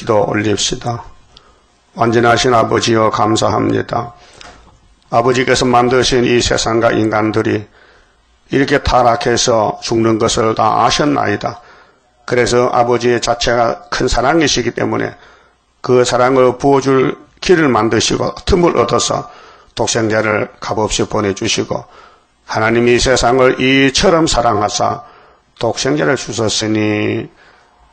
기도 올립시다. 완전하신 아버지여 감사합니다. 아버지께서 만드신 이 세상과 인간들이 이렇게 타락해서 죽는 것을 다 아셨나이다. 그래서 아버지의 자체가 큰 사랑이시기 때문에 그 사랑을 부어줄 길을 만드시고 틈을 얻어서 독생자를 값없이 보내주시고 하나님이 세상을 이처럼 사랑하사 독생자를 주셨으니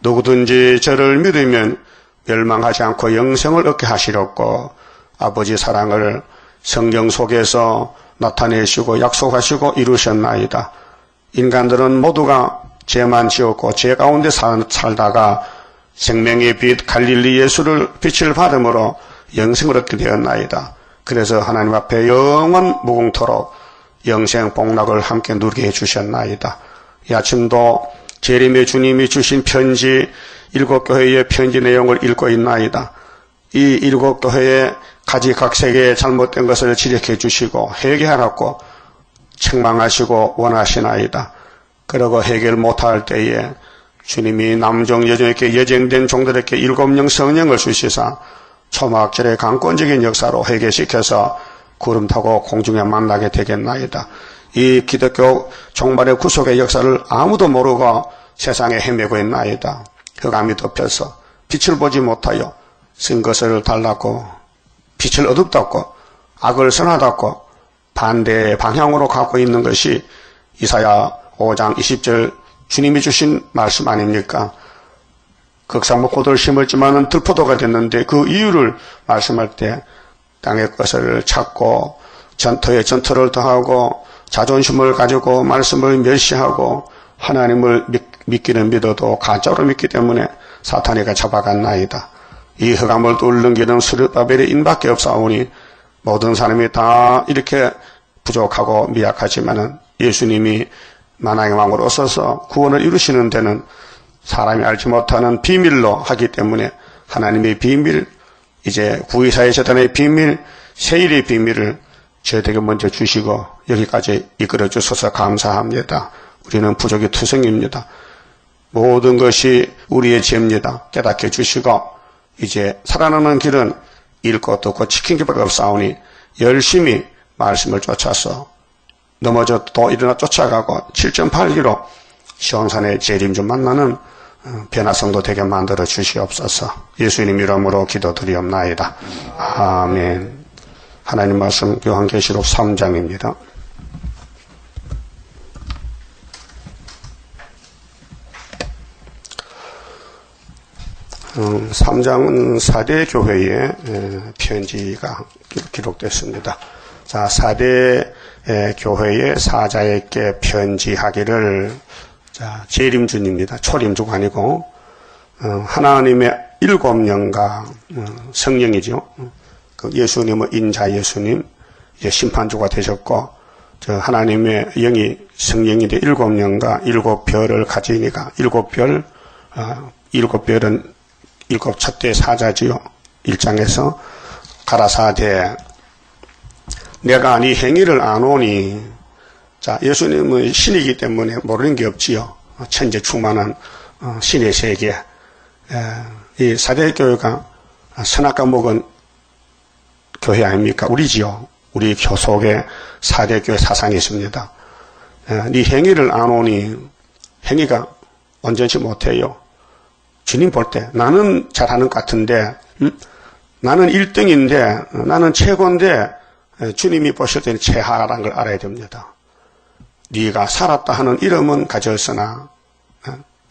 누구든지 저를 믿으면 멸망하지 않고 영생을 얻게 하시렵고 아버지 사랑을 성경 속에서 나타내시고 약속하시고 이루셨나이다. 인간들은 모두가 죄만 지었고 죄 가운데 살다가 생명의 빛 갈릴리 예수를 빛을 받음으로 영생을 얻게 되었나이다. 그래서 하나님 앞에 영원 무궁토록 영생 복락을 함께 누리게 해주셨나이다. 이 아침도 재림의 주님이 주신 편지 7교회의 편지 내용을 읽고 있나이다. 이 7교회의 가지각색의 잘못된 것을 지적해 주시고 회개하라고 책망하시고 원하시나이다. 그러고 해결 못할 때에 주님이 남종 여종에게 예정된 종들에게 7명 성령을 주시사 초막절의 강권적인 역사로 회개시켜서 구름 타고 공중에 만나게 되겠나이다. 이 기독교 종말의 구속의 역사를 아무도 모르고 세상에 헤매고 있나이다. 흑암이 덮여서 빛을 보지 못하여 쓴 것을 달랐고 빛을 어둡다고 악을 선하다고 반대의 방향으로 가고 있는 것이 이사야 5장 20절 주님이 주신 말씀 아닙니까? 극상목고도를 심었지만은 들포도가 됐는데 그 이유를 말씀할 때 땅의 것을 찾고 전투에 전투를 더하고 자존심을 가지고 말씀을 멸시하고 하나님을 믿기는 믿어도 가짜로 믿기 때문에 사탄이가 잡아갔나이다. 이 흑암을 뚫는 길은 스룹바벨의 인밖에 없사오니 모든 사람이 다 이렇게 부족하고 미약하지만은 예수님이 만왕의 왕으로 오셔서 구원을 이루시는 데는 사람이 알지 못하는 비밀로 하기 때문에 하나님의 비밀, 이제 구의사의 재단의 비밀, 세일의 비밀을 저희에게 먼저 주시고 여기까지 이끌어 주셔서 감사합니다. 우리는 부족이 투성입니다. 모든 것이 우리의 죄입니다. 깨닫게 주시고 이제 살아나는 길은 잃고 듣고 지킨 길밖에 없사오니 열심히 말씀을 쫓아서 넘어져도 또 일어나 쫓아가고 7.8기로 시온산의 재림주 만나는 변화성도 되게 만들어 주시옵소서. 예수님 이름으로 기도드리옵나이다. 아멘. 하나님 말씀 요한계시록 3장입니다. 3장은 4대 교회의 편지가 기록됐습니다. 자, 4대 교회의 사자에게 편지하기를, 자, 재림주입니다. 초림주가 아니고, 하나님의 7년과 성령이죠. 그 예수님은 인자 예수님, 이제 심판주가 되셨고, 저 하나님의 영이 성령인데 7년과 7별을 가지니까 7별, 7별은 7 첫대 사자지요. 1장에서 가라사대 내가 네 행위를 아노니. 자, 예수님은 신이기 때문에 모르는 게 없지요. 천재 충만한 신의 세계. 이 사대교회가 선악과 먹은 교회 아닙니까? 우리지요. 우리 교속에 사대교회 사상이 있습니다. 네 행위를 아노니. 행위가 온전치 못해요. 주님 볼 때 나는 잘하는 것 같은데, 나는 1등인데, 나는 최고인데, 주님이 보실 때는 최하라는 걸 알아야 됩니다. 네가 살았다 하는 이름은 가졌으나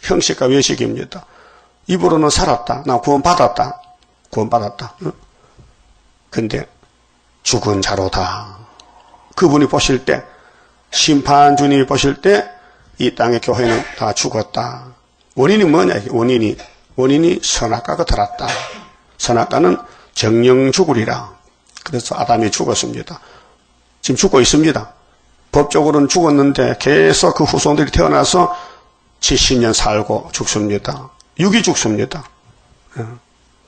형식과 외식입니다. 입으로는 살았다. 나 구원받았다. 구원받았다. 근데 죽은 자로다. 그분이 보실 때, 심판 주님이 보실 때 이 땅의 교회는 다 죽었다. 원인이 뭐냐? 원인이 선악과가 들었다. 선악과는 정령 죽으리라. 그래서 아담이 죽었습니다. 지금 죽고 있습니다. 법적으로는 죽었는데 계속 그 후손들이 태어나서 70년 살고 죽습니다. 육이 죽습니다.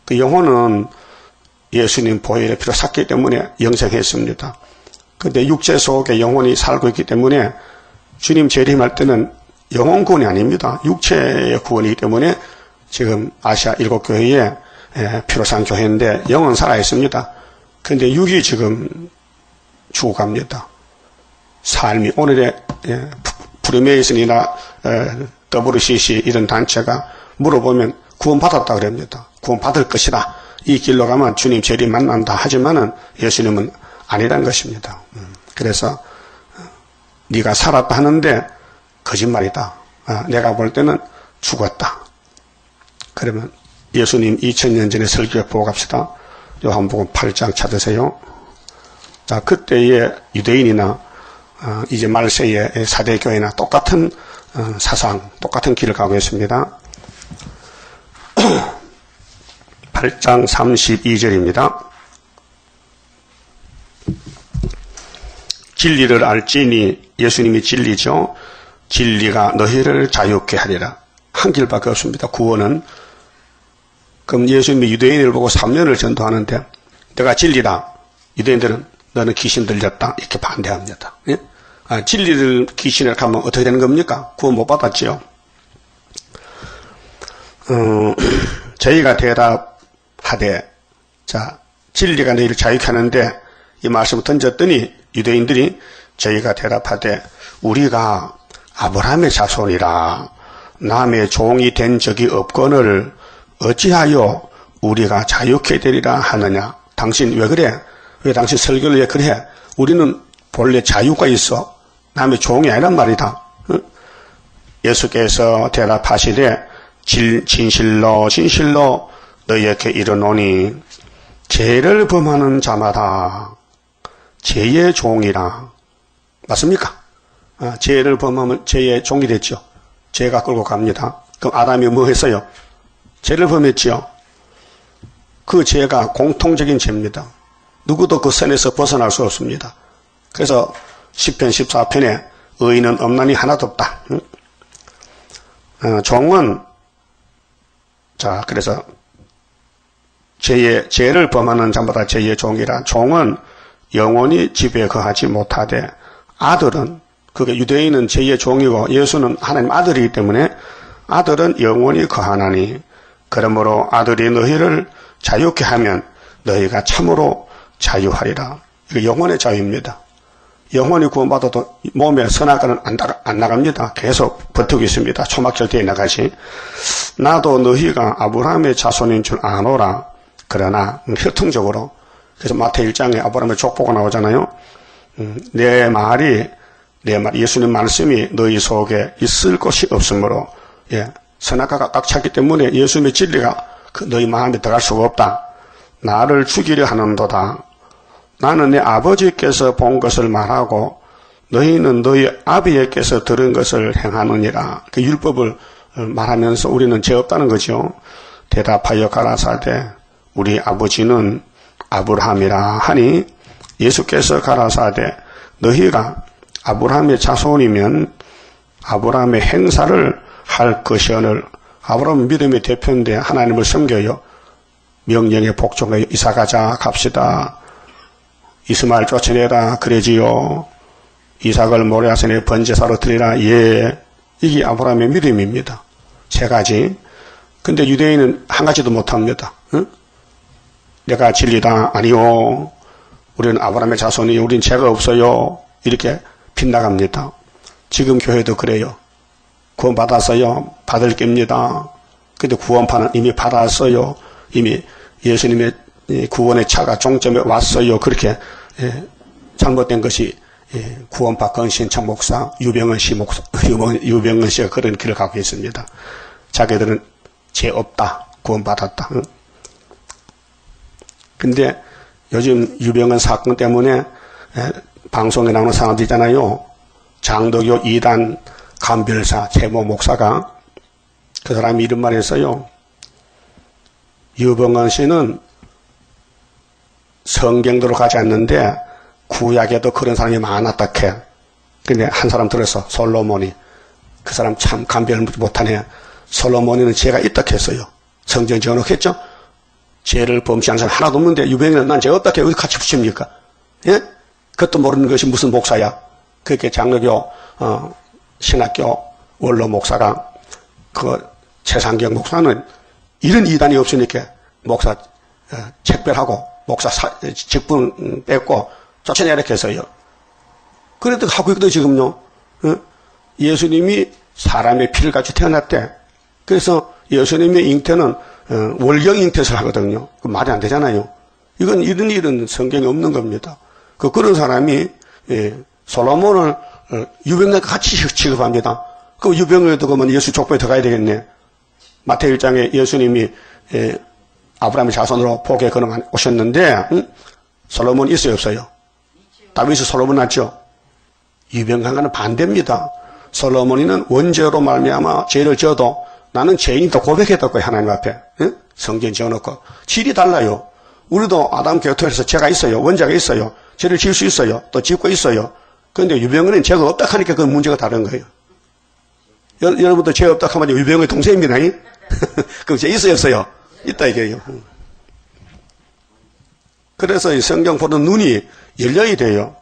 그 영혼은 예수님 보혈의 피로 샀기 때문에 영생했습니다. 그런데 육체 속에 영혼이 살고 있기 때문에 주님 재림할 때는 영혼 구원이 아닙니다. 육체의 구원이기 때문에 지금 아시아 7교회에 피로 산 교회인데 영은 살아있습니다. 그런데 육이 지금 죽어갑니다. 삶이 오늘의 프리메이슨이나 WCC 이런 단체가 물어보면 구원받았다 그럽니다. 구원받을 것이다. 이 길로 가면 주님 재림 만난다. 하지만은 예수님은 아니란 것입니다. 그래서 네가 살았다 하는데 거짓말이다. 내가 볼 때는 죽었다. 그러면 예수님 2000년 전에 설교 보고 갑시다. 요한복음 8장 찾으세요. 자, 그때의 유대인이나 이제 말세의 사대교회나 똑같은 사상, 똑같은 길을 가고 있습니다. 8장 32절입니다. 진리를 알지니, 예수님이 진리죠. 진리가 너희를 자유케 하리라. 한 길밖에 없습니다. 구원은. 그럼 예수님이 유대인을 보고 3년을 전도하는데 내가 진리다. 유대인들은 너는 귀신 들렸다. 이렇게 반대합니다. 예? 진리를 귀신을 가면 어떻게 되는 겁니까? 구원 못 받았지요. 저희가 대답하되, 자, 진리가 너희를 자유케 하는데 이 말씀을 던졌더니 유대인들이 저희가 대답하되 우리가 아브라함의 자손이라 남의 종이 된 적이 없거늘 어찌하여 우리가 자유케 되리라 하느냐. 당신 왜 그래? 왜 당신 설교를 왜 그래? 우리는 본래 자유가 있어. 남의 종이 아니란 말이다. 응? 예수께서 대답하시되 진실로 진실로 너희에게 이르노니 죄를 범하는 자마다 죄의 종이라. 맞습니까? 죄를 범하면 죄의 종이 됐죠. 죄가 끌고 갑니다. 그럼 아담이 뭐 했어요? 죄를 범했지요. 그 죄가 공통적인 죄입니다. 누구도 그 선에서 벗어날 수 없습니다. 그래서 시편 14편에 의인은 없나니 하나도 없다. 종은, 자, 그래서 죄를 범하는 자마다 죄의 종이라. 종은 영원히 집에 거하지 못하되 아들은, 그게 유대인은 죄의 종이고 예수는 하나님 아들이기 때문에 아들은 영원히 거하나니 그러므로 아들이 너희를 자유케 하면 너희가 참으로 자유하리라. 이거 영혼의 자유입니다. 영혼이 구원받아도 몸에 선악과는 안 나갑니다. 계속 버티고 있습니다. 초막절대에 나가시. 나도 너희가 아브라함의 자손인 줄 아노라. 그러나 혈통적으로, 그래서 마태 1장에 아브라함의 족보가 나오잖아요. 내 말이 예수님 말씀이 너희 속에 있을 것이 없으므로, 선악과가 꽉 찼기 때문에 예수님의 진리가 너희 마음에 들어갈 수가 없다. 나를 죽이려 하는도다. 나는 내 아버지께서 본 것을 말하고 너희는 너희 아비에게서 들은 것을 행하느니라. 그 율법을 말하면서 우리는 죄 없다는 거죠. 대답하여 가라사대 우리 아버지는 아브라함이라 하니 예수께서 가라사대 너희가 아브라함의 자손이면 아브라함의 행사를 할 것이오늘. 아브라함은 믿음의 대표인데 하나님을 섬겨요. 명령에 복종하여 이사가자 갑시다. 이스마엘 쫓아내라 그러지요. 이삭을 모레아산에 번제사로 드리라. 예. 이게 아브라함의 믿음입니다. 세 가지. 근데 유대인은 한 가지도 못합니다. 응? 내가 진리다. 아니요. 우리는 아브라함의 자손이요. 우린 죄가 없어요. 이렇게 빗나갑니다. 지금 교회도 그래요. 구원 받았어요. 받을 겁니다. 근데 구원판은 이미 받았어요. 이미 예수님의 구원의 차가 종점에 왔어요. 그렇게 잘못된 것이 구원파 건신창 목사, 유병은 씨가 그런 길을 가고 있습니다. 자기들은 죄 없다. 구원받았다. 근데 요즘 유병은 사건 때문에 방송에 나오는 사람들 있잖아요. 장도교 2단 감별사 최모 목사가 그 사람이 이런 말 했어요. 유병은 씨는 성경대로 가지 않는데 구약에도 그런 사람이 많았다 캐. 근데 한 사람 들어서 솔로몬이 그 사람 참 감별 못하네. 솔로몬이는 죄가 있다 했어요. 성경 지어놓겠죠? 죄를 범시한 사람 하나도 없는데 유병이는 난 죄 없다 캐. 왜 같이 붙입니까? 예? 그것도 모르는 것이 무슨 목사야. 그렇게 장로교 신학교 원로 목사가 그 최상경 목사는 이런 이단이 없으니까 목사 책별하고 목사 직분 뺏고 쫓아내야 이렇게 해서요. 그래도 하고 있거든 지금요. 예수님이 사람의 피를 가지고 태어났대. 그래서 예수님의 잉태는 월경 잉태를 하거든요. 그 말이 안 되잖아요. 이건 이런 일은 성경에 없는 겁니다. 그런 사람이 솔로몬을 유병과 같이 취급합니다. 그 유병을 두고면 예수 족보에 들어가야 되겠네. 마태오 1장에 예수님이 아브라함의 자손으로 복에 걸어 오셨는데 솔로몬 있어요 없어요? 다윗이 솔로몬 낳죠. 유병과는 반대입니다. 솔로몬이는 원죄로 말미암아 죄를 지어도 나는 죄인이다 고백했다고 하나님 앞에 성경 지어놓고 질이 달라요. 우리도 아담 교토에서 죄가 있어요. 원죄가 있어요. 죄를 지을 수 있어요. 또 짓고 있어요. 그런데 유병은 죄가 없다 하니까 그 문제가 다른 거예요. 여러분도 죄 없다 하면 유병의 동생입니다. 그럼 죄 있어요 없어요? 있다 이게요. 그래서 이 성경 보는 눈이 열려야 돼요.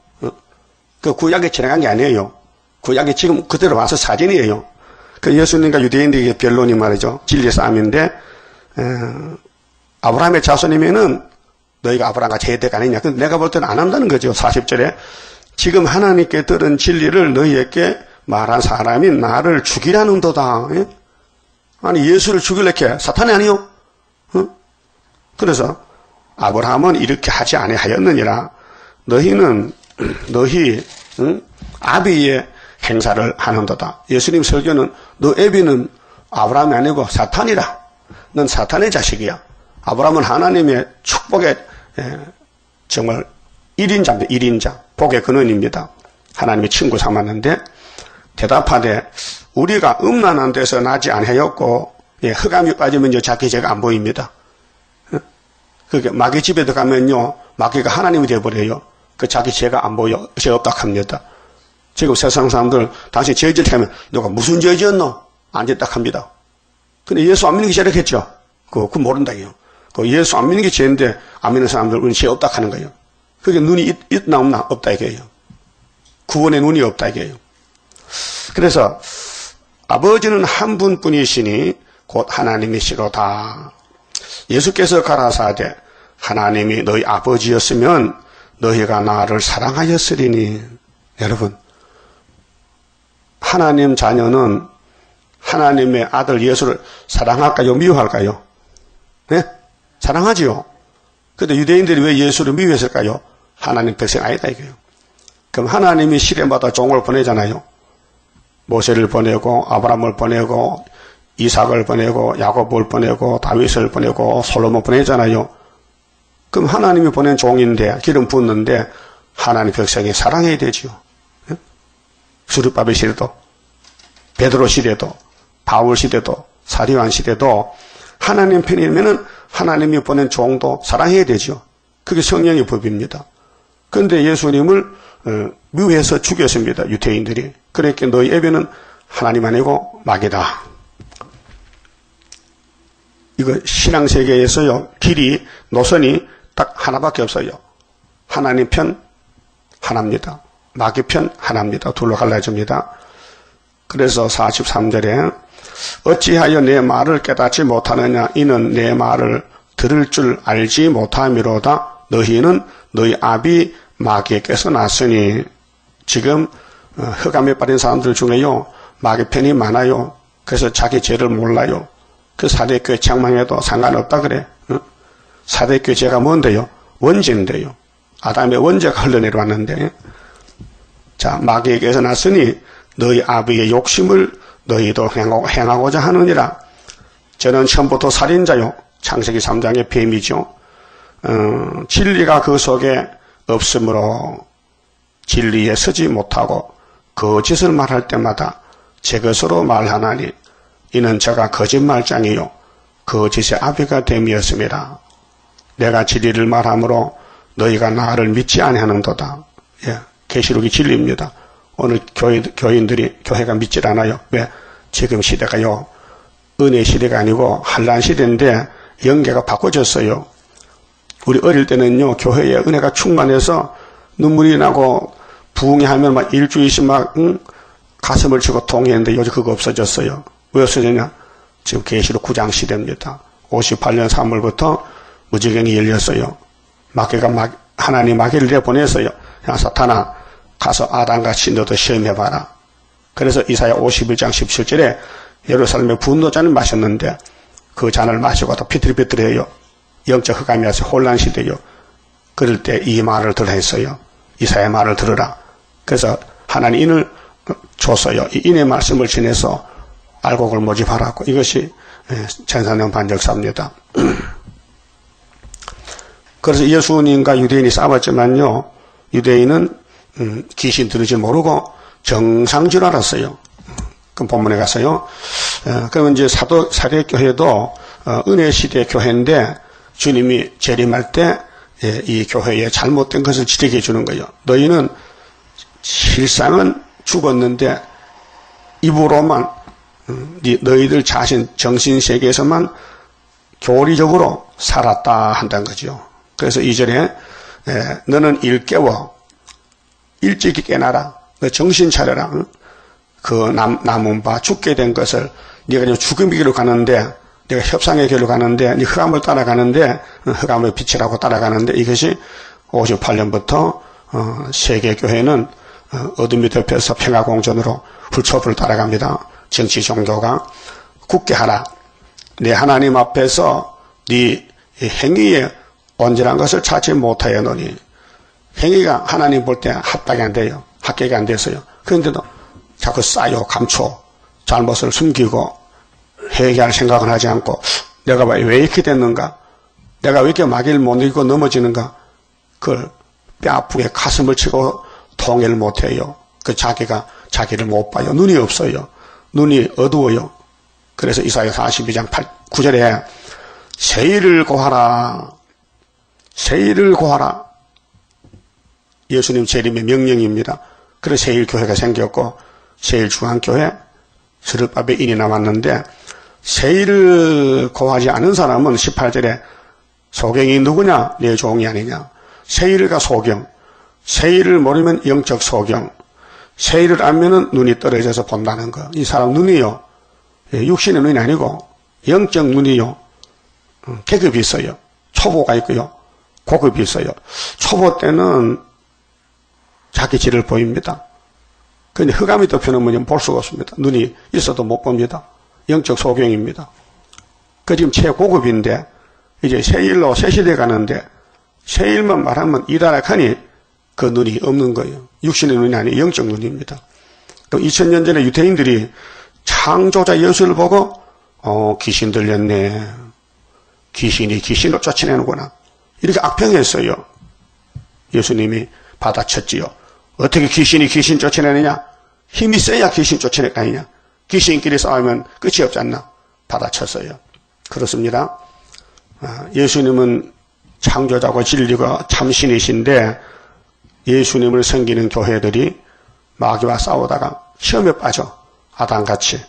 그 구약에 지나간 게 아니에요. 구약이 지금 그대로 와서 사진이에요. 그 예수님과 유대인들에게 변론이 말이죠. 진리 싸움인데 아브라함의 자손이면은 너희가 아브라함과 제대가 아니냐. 근데 내가 볼 때는 안 한다는 거죠. 40절에 지금 하나님께 들은 진리를 너희에게 말한 사람이 나를 죽이라는도다. 예? 아니 예수를 죽이려게 사탄이 아니요. 그래서 아브라함은 이렇게 하지 아니하였느니라. 너희는 너희 아비의 행사를 하는도다. 예수님 설교는 너 애비는 아브라함이 아니고 사탄이라. 넌 사탄의 자식이야. 아브라함은 하나님의 축복의 정말 1인자입니다. 1인자. 복의 근원입니다. 하나님의 친구 삼았는데 대답하되 우리가 음란한 데서 나지 아니하였고 흑암이 빠지면 이제 자기 죄가 안 보입니다. 그게 마귀 집에 들어가면요 마귀가 하나님이 되어버려요. 그 자기 죄가 안 보여. 죄 없다 합니다. 지금 세상 사람들 당신 죄 짓게 하면 누가 무슨 죄 지었노? 안 짓다 합니다. 근데 예수 안 믿는 게 죄라겠죠? 그거 모른다요. 그 예수 안 믿는 게 죄인데 안 믿는 사람들 우리는 죄 없다 하는 거예요. 그게 눈이 있나 없나? 없다 이게요. 구원의 눈이 없다 이게요. 그래서 아버지는 한 분뿐이시니 곧 하나님이시로다. 예수께서 가라사대 하나님이 너희 아버지였으면 너희가 나를 사랑하였으리니. 여러분 하나님 자녀는 하나님의 아들 예수를 사랑할까요? 미워할까요? 네? 사랑하지요. 그런데 유대인들이 왜 예수를 미워했을까요? 하나님 백성 아니다 이거예요. 그럼 하나님이 시대마다 종을 보내잖아요. 모세를 보내고 아브라함을 보내고 이삭을 보내고 야곱을 보내고 다윗을 보내고 솔로몬 보내잖아요. 그럼 하나님이 보낸 종인데 기름 붓는데 하나님 백성이 사랑해야 되지요. 수르바벨 시대도 베드로 시대도 바울 시대도 사리완 시대도 하나님 편이면은 하나님이 보낸 종도 사랑해야 되죠. 그게 성령의 법입니다. 그런데 예수님을 미워해서 죽였습니다. 유대인들이. 그러니까 너희 애비는 하나님 아니고 마귀다. 이거 신앙세계에서요 길이 노선이 딱 하나밖에 없어요. 하나님 편 하나입니다. 마귀 편 하나입니다. 둘로 갈라집니다. 그래서 43절에 어찌하여 내 말을 깨닫지 못하느냐. 이는 내 말을 들을 줄 알지 못함이로다. 너희는 너희 아비 마귀에게서 났으니. 지금 흑암에 빠진 사람들 중에요 마귀 편이 많아요. 그래서 자기 죄를 몰라요. 그 사대교회 책망해도 상관없다 그래. 사대교회 죄가 뭔데요? 원죄인데요. 아담의 원죄가 흘러내려왔는데 자 마귀에게서 났으니 너희 아비의 욕심을 너희도 행하고자 하느니라. 저는 처음부터 살인자요. 창세기 3장의 뱀이죠. 진리가 그 속에 없으므로 진리에 서지 못하고 거짓을 말할 때마다 제 것으로 말하나니 이는 저가 거짓말장이요 거짓의 아비가 됨이었습니다. 내가 진리를 말하므로 너희가 나를 믿지 아니하는도다. 예, 계시록이 진리입니다. 오늘 교인들이 교회가 믿질 않아요. 왜? 지금 시대가요 은혜 시대가 아니고 환난 시대인데 영계가 바꿔졌어요. 우리 어릴 때는요 교회에 은혜가 충만해서 눈물이 나고 부흥하면 막 일주일씩 막 가슴을 치고 통했는데 요즘 그거 없어졌어요. 왜 없어졌냐? 지금 계시록 9장 시대입니다. 58년 3월부터 무지경이 열렸어요. 하나님 마귀를 내보냈어요. 야, 사탄아, 가서 아담같이 너도 시험해봐라. 그래서 이사야 51장 17절에 예루살렘의 분노잔을 마셨는데 그 잔을 마시고 또 비틀비틀해요. 영적 흑암이 와서 혼란시대요. 그럴 때 이 말을 들으라 했어요. 이사야 말을 들으라. 그래서 하나님 인을 줬어요. 이 인의 말씀을 지내서 알곡을 모집하라고. 이것이 천사년 반역사입니다. 그래서 예수님과 유대인이 싸웠지만요, 유대인은 귀신 들으지 모르고 정상줄 알았어요. 그 본문에 가서요. 그러면 이제 사대교회도 은혜 시대 교회인데 주님이 재림할 때 이 교회에 잘못된 것을 지적해 주는 거예요. 너희는 실상은 죽었는데 입으로만 너희들 자신 정신세계에서만 교리적으로 살았다 한다는 거죠. 그래서 2절에 너는 일깨워 일찍이 깨나라. 너 정신 차려라. 그 남은 바 죽게 된 것을 네가 이제 죽음의 길로 가는데 네가 협상의 길로 가는데 네 흑암을 따라가는데 흑암의 빛이라고 따라가는데 이것이 58년부터 세계교회는 어둠이 덮여서 평화공존으로 불법을 따라갑니다. 정치 종교가 굳게 하라. 내 하나님 앞에서 네 행위에 온전한 것을 찾지 못하여노니 행위가 하나님 볼 때 합당이 안 돼요. 합격이 안 돼서요. 그런데도 자꾸 쌓여 감춰 잘못을 숨기고 회개할 생각은 하지 않고 내가 왜 이렇게 됐는가? 내가 왜 이렇게 마귀를 못 이기고 넘어지는가? 그걸 뼈아프게 가슴을 치고 통해를 못해요. 그 자기가 자기를 못 봐요. 눈이 없어요. 눈이 어두워요. 그래서 이사야 42장 9절에 세일을 고하라. 세일을 고하라. 예수님 재림의 명령입니다. 그래서 세일교회가 생겼고 세일중앙교회 스룹밥에 인이 남았는데 세일을 고하지 않은 사람은 18절에 소경이 누구냐? 내 종이 아니냐? 세일과 소경. 세일을 모르면 영적 소경. 세일을 알면은 눈이 떨어져서 본다는 거. 이 사람 눈이요. 육신의 눈이 아니고 영적 눈이요. 계급이 있어요. 초보가 있고요. 고급이 있어요. 초보 때는 자기 질을 보입니다. 그런데 흑암이 덮여놓으면 볼 수가 없습니다. 눈이 있어도 못 봅니다. 영적 소경입니다. 그 지금 최고급인데 이제 세일로 새시대 가는데 세일만 말하면 이다락하니 그 눈이 없는 거예요. 육신의 눈이 아니고 영적 눈입니다. 2000년 전에 유대인들이 창조자 예수를 보고 귀신 들렸네. 귀신이 귀신을 쫓아내는구나. 이렇게 악평했어요. 예수님이 받아쳤지요. 어떻게 귀신이 귀신 쫓아내느냐? 힘이 세야 귀신 쫓아낼 거 아니냐? 귀신끼리 싸우면 끝이 없지 않나? 받아쳤어요. 그렇습니다. 예수님은 창조자고 진리가 참신이신데 예수님을 섬기는 교회들이 마귀와 싸우다가 시험에 빠져 아담같이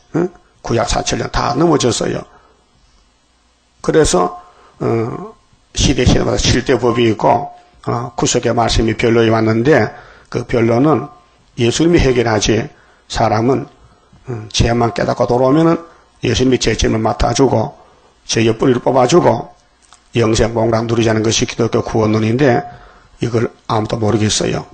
구약 4,000년 다 넘어졌어요. 그래서 시대마다 7대 법이 있고 구속의 말씀이 변론이 왔는데 그 변론은 예수님이 해결하지 사람은 죄만 깨닫고 돌아오면은 예수님이 죄짐을 맡아주고 죄의 뿌리를 뽑아주고 영생복락 누리자는 것이 기독교 구원론인데 이걸 아무도 모르겠어요.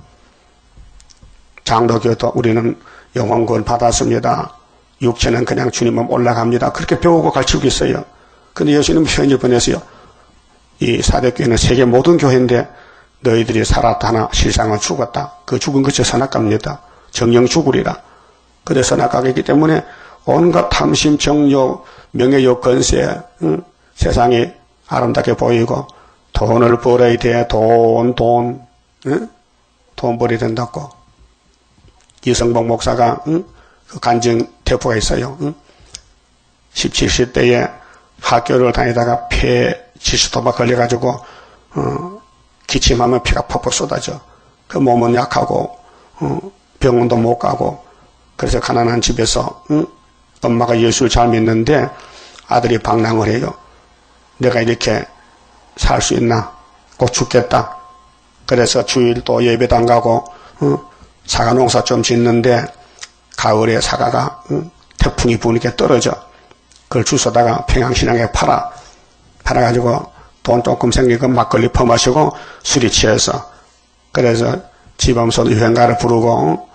장로교도 우리는 영혼구원 받았습니다. 육체는 그냥 주님 몸 올라갑니다. 그렇게 배우고 가르치고 있어요. 근데 예수님은 편지 보내서요. 이 사대교회는 세계 모든 교회인데 너희들이 살았다 하나 실상은 죽었다. 그 죽은 것이 선악갑니다. 정령 죽으리라. 그래서 선악가기 때문에 온갖 탐심, 정욕, 명예욕, 건세, 세상이 아름답게 보이고 돈을 벌어야 돼. 돈 벌어야 된다고. 이성복 목사가 그 간증 대포가 있어요. 17세 때에 학교를 다니다가 폐 지수도막 걸려가지고 기침하면 피가 퍽퍽 쏟아져. 그 몸은 약하고 병원도 못 가고 그래서 가난한 집에서 엄마가 예수를 잘 믿는데 아들이 방랑을 해요. 내가 이렇게 살 수 있나? 곧 죽겠다. 그래서 주일 또 예배도 안 가고 사과 농사 좀 짓는데 가을에 사과가 태풍이 부니까 떨어져. 그걸 주워다가 평양신앙에 팔아가지고 돈 조금 생기고 막걸리 퍼마시고 술이 취해서 그래서 지방서 유행가를 부르고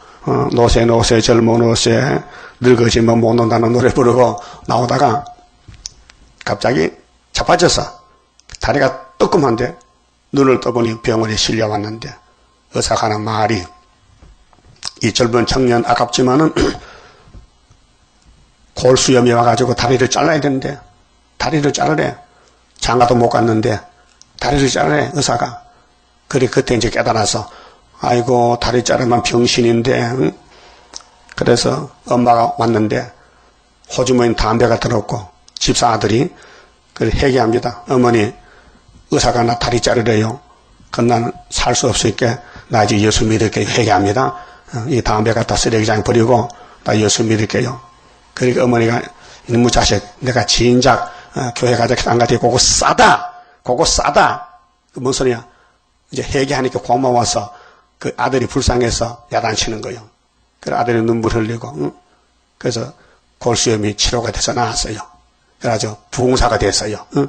노세 젊은 노세 늙어지면 못 논다는 노래 부르고 나오다가 갑자기 자빠져서 다리가 뜨끔한데 눈을 떠보니 병원에 실려왔는데 의사가 하는 말이 이 젊은 청년 아깝지만은 골수염이 와가지고 다리를 잘라야 되는데 다리를 자르래. 장가도 못 갔는데 다리를 자르래 의사가. 그래 그때 이제 깨달아서 아이고 다리 자르면 병신인데 응? 그래서 엄마가 왔는데 호주머니 담배가 들었고 집사 아들이 그래 회개합니다. 어머니 의사가 나 다리 자르래요. 그럼 나는 살 수 없으니까 나 이제 예수 믿을게요. 회개합니다. 이 담배 갖다 쓰레기장에 버리고 나 예수 믿을게요. 그러니까 어머니가 이놈의 자식 내가 진작 교회 가자 안 가지 그거 싸다. 그 뭔 소리야. 이제 회개하니까 고마워서 그 아들이 불쌍해서 야단치는 거예요. 그래 아들이 눈물 흘리고 응? 그래서 골수염이 치료가 돼서 나았어요. 그래가지고 부흥사가 됐어요. 응?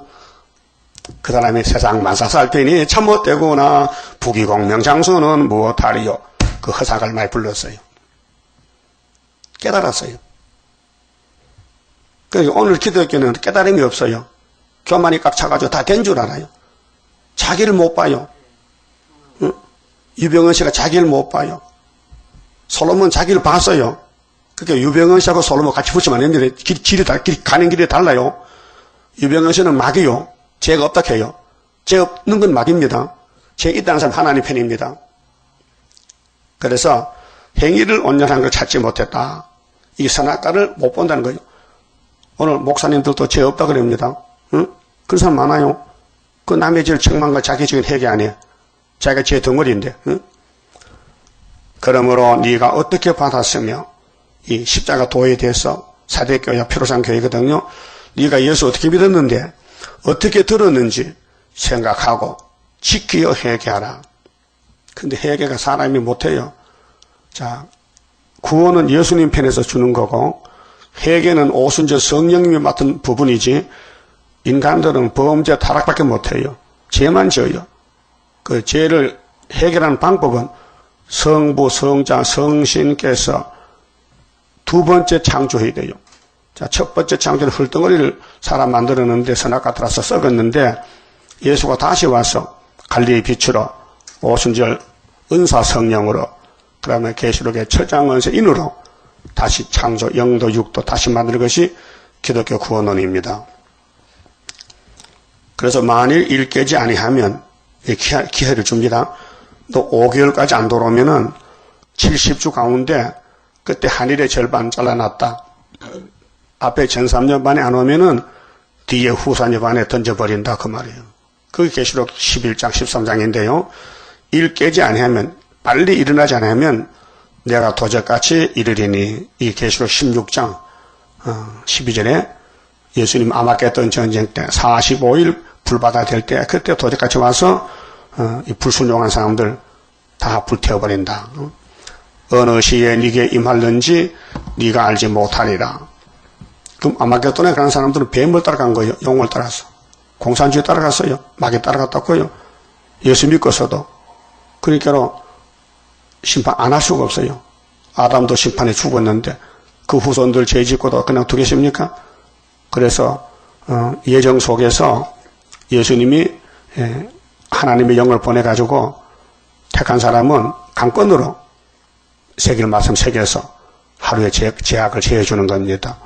그 사람이 세상 만사 살피니 참 못되구나. 부귀공명장수는 무엇하리요. 그 허사를 많이 불렀어요. 깨달았어요. 그러니까 오늘 기독교는 깨달음이 없어요. 교만이 꽉 차가지고 다 된 줄 알아요. 자기를 못 봐요. 응? 유병헌 씨가 자기를 못 봐요. 솔로몬 자기를 봤어요. 그러니까 유병헌 씨하고 솔로몬 같이 붙이면 안 됩니다. 가는 길이 달라요. 유병헌 씨는 막이요. 죄가 없다 해요. 죄 없는 건 막입니다. 죄 있다는 사람 하나님 편입니다. 그래서 행위를 온전한 걸 찾지 못했다. 이 선악과를 못 본다는 거예요. 오늘 목사님들도 죄 없다 그럽니다. 응? 그런 사람 많아요. 그 남의 죄를 책망한 걸 자기 지금 회개 안 해. 자기가 죄 덩어리인데. 응? 그러므로 네가 어떻게 받았으며 이 십자가 도에 대해서 사대교회와 피로상 교회거든요. 네가 예수 어떻게 믿었는데 어떻게 들었는지 생각하고 지키어 회개하라. 근데 회개가 사람이 못해요. 자, 구원은 예수님 편에서 주는 거고 회개는 오순절 성령님이 맡은 부분이지 인간들은 범죄 타락밖에 못해요. 죄만 지어요. 그 죄를 해결하는 방법은 성부, 성자, 성신께서 두 번째 창조해야 돼요. 자, 첫 번째 창조는 흙덩어리를 사람 만들었는데 선악과 들어서 썩었는데 예수가 다시 와서 갈릴리 빛으로 오순절 은사 성령으로 그다음에 계시록의 철장원세 인으로 다시 창조 영도 육도 다시 만드는 것이 기독교 구원론입니다. 그래서 만일 일 깨지 아니하면 기회를 줍니다. 또 5개월까지 안 돌아오면은 70주 가운데 그때 한일의 절반 잘라놨다. 앞에 전 3년 반에 안 오면은 뒤에 후 3년 반에 던져버린다 그 말이에요. 그게 계시록 11장 13장인데요. 일 깨지 아니하면 빨리 일어나지 않으면 내가 도적같이 이르리니 이 계시록 16장 12절에 예수님 아마겟돈 전쟁 때 45일 불바다 될 때 그때 도적같이 와서 이 불순종한 사람들 다 불태워버린다. 어느 시에 네게 임할는지 네가 알지 못하리라. 그럼 아마겟돈에 가는 사람들은 뱀을 따라간 거예요. 용을 따라서. 공산주의 따라갔어요. 마귀 따라갔다고요. 예수 믿고서도. 그러니까 심판 안 할 수가 없어요. 아담도 심판에 죽었는데 그 후손들 죄 짓고도 그냥 두겠습니까? 그래서 예정 속에서 예수님이 하나님의 영을 보내가지고 택한 사람은 강권으로 새길 말씀 새겨서 하루에 제약을 제해주는 겁니다.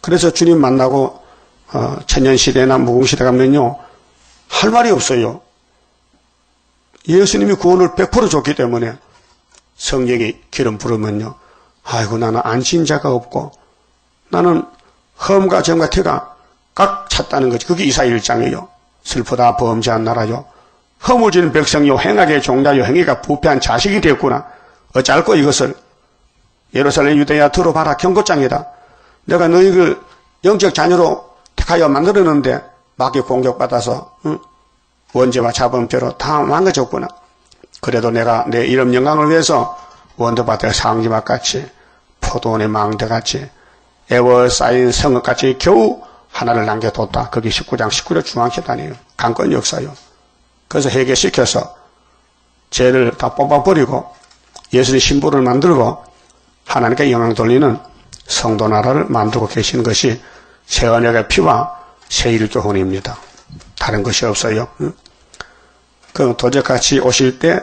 그래서 주님 만나고 천년시대나 무궁시대 가면요 할 말이 없어요. 예수님이 구원을 100% 줬기 때문에 성령이 기름 부르면요 아이고 나는 안신자가 없고 나는 험과 정과 태가 각 찼다는 거지. 그게 이사야 1장이에요. 슬프다 범죄한 나라요. 허물 지는 백성이요 행악의 종자요 행위가 부패한 자식이 되었구나. 어찌할꼬 이것을. 예루살렘 유대야 들어봐라. 경고장이다. 내가 너희를 영적 자녀로 택하여 만들었는데 마귀 공격받아서 원죄와 자본죄로 다 망가졌구나. 그래도 내가 내 이름 영광을 위해서 원더밭의 상지막같이 포도원의 망대같이 애워싸인 성읍같이 겨우 하나를 남겨뒀다. 그게 19장 19절 중앙재단이에요. 강권 역사요. 그래서 해결시켜서 죄를 다 뽑아버리고 예수의 신부를 만들고 하나님께 영광 돌리는 성도 나라를 만들고 계시는 것이 새 언약의 피와 새 일교훈입니다. 다른 것이 없어요. 그 도적같이 오실 때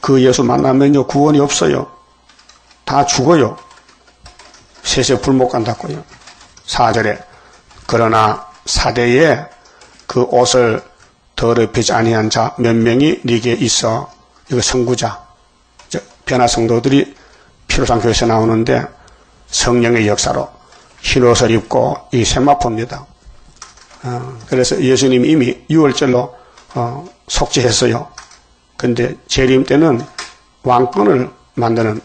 그 예수 만나면요 구원이 없어요. 다 죽어요. 셋에 불못 간다고요. 4절에 그러나 사대에 그 옷을 더럽히지 아니한 자 몇 명이 네게 있어. 이거 선구자 변화 성도들이 피로상 교회에서 나오는데 성령의 역사로 흰옷을 입고 이 세마포입니다. 그래서 예수님이 이미 6월절로 속죄했어요. 근데 재림 때는 왕권을 만드는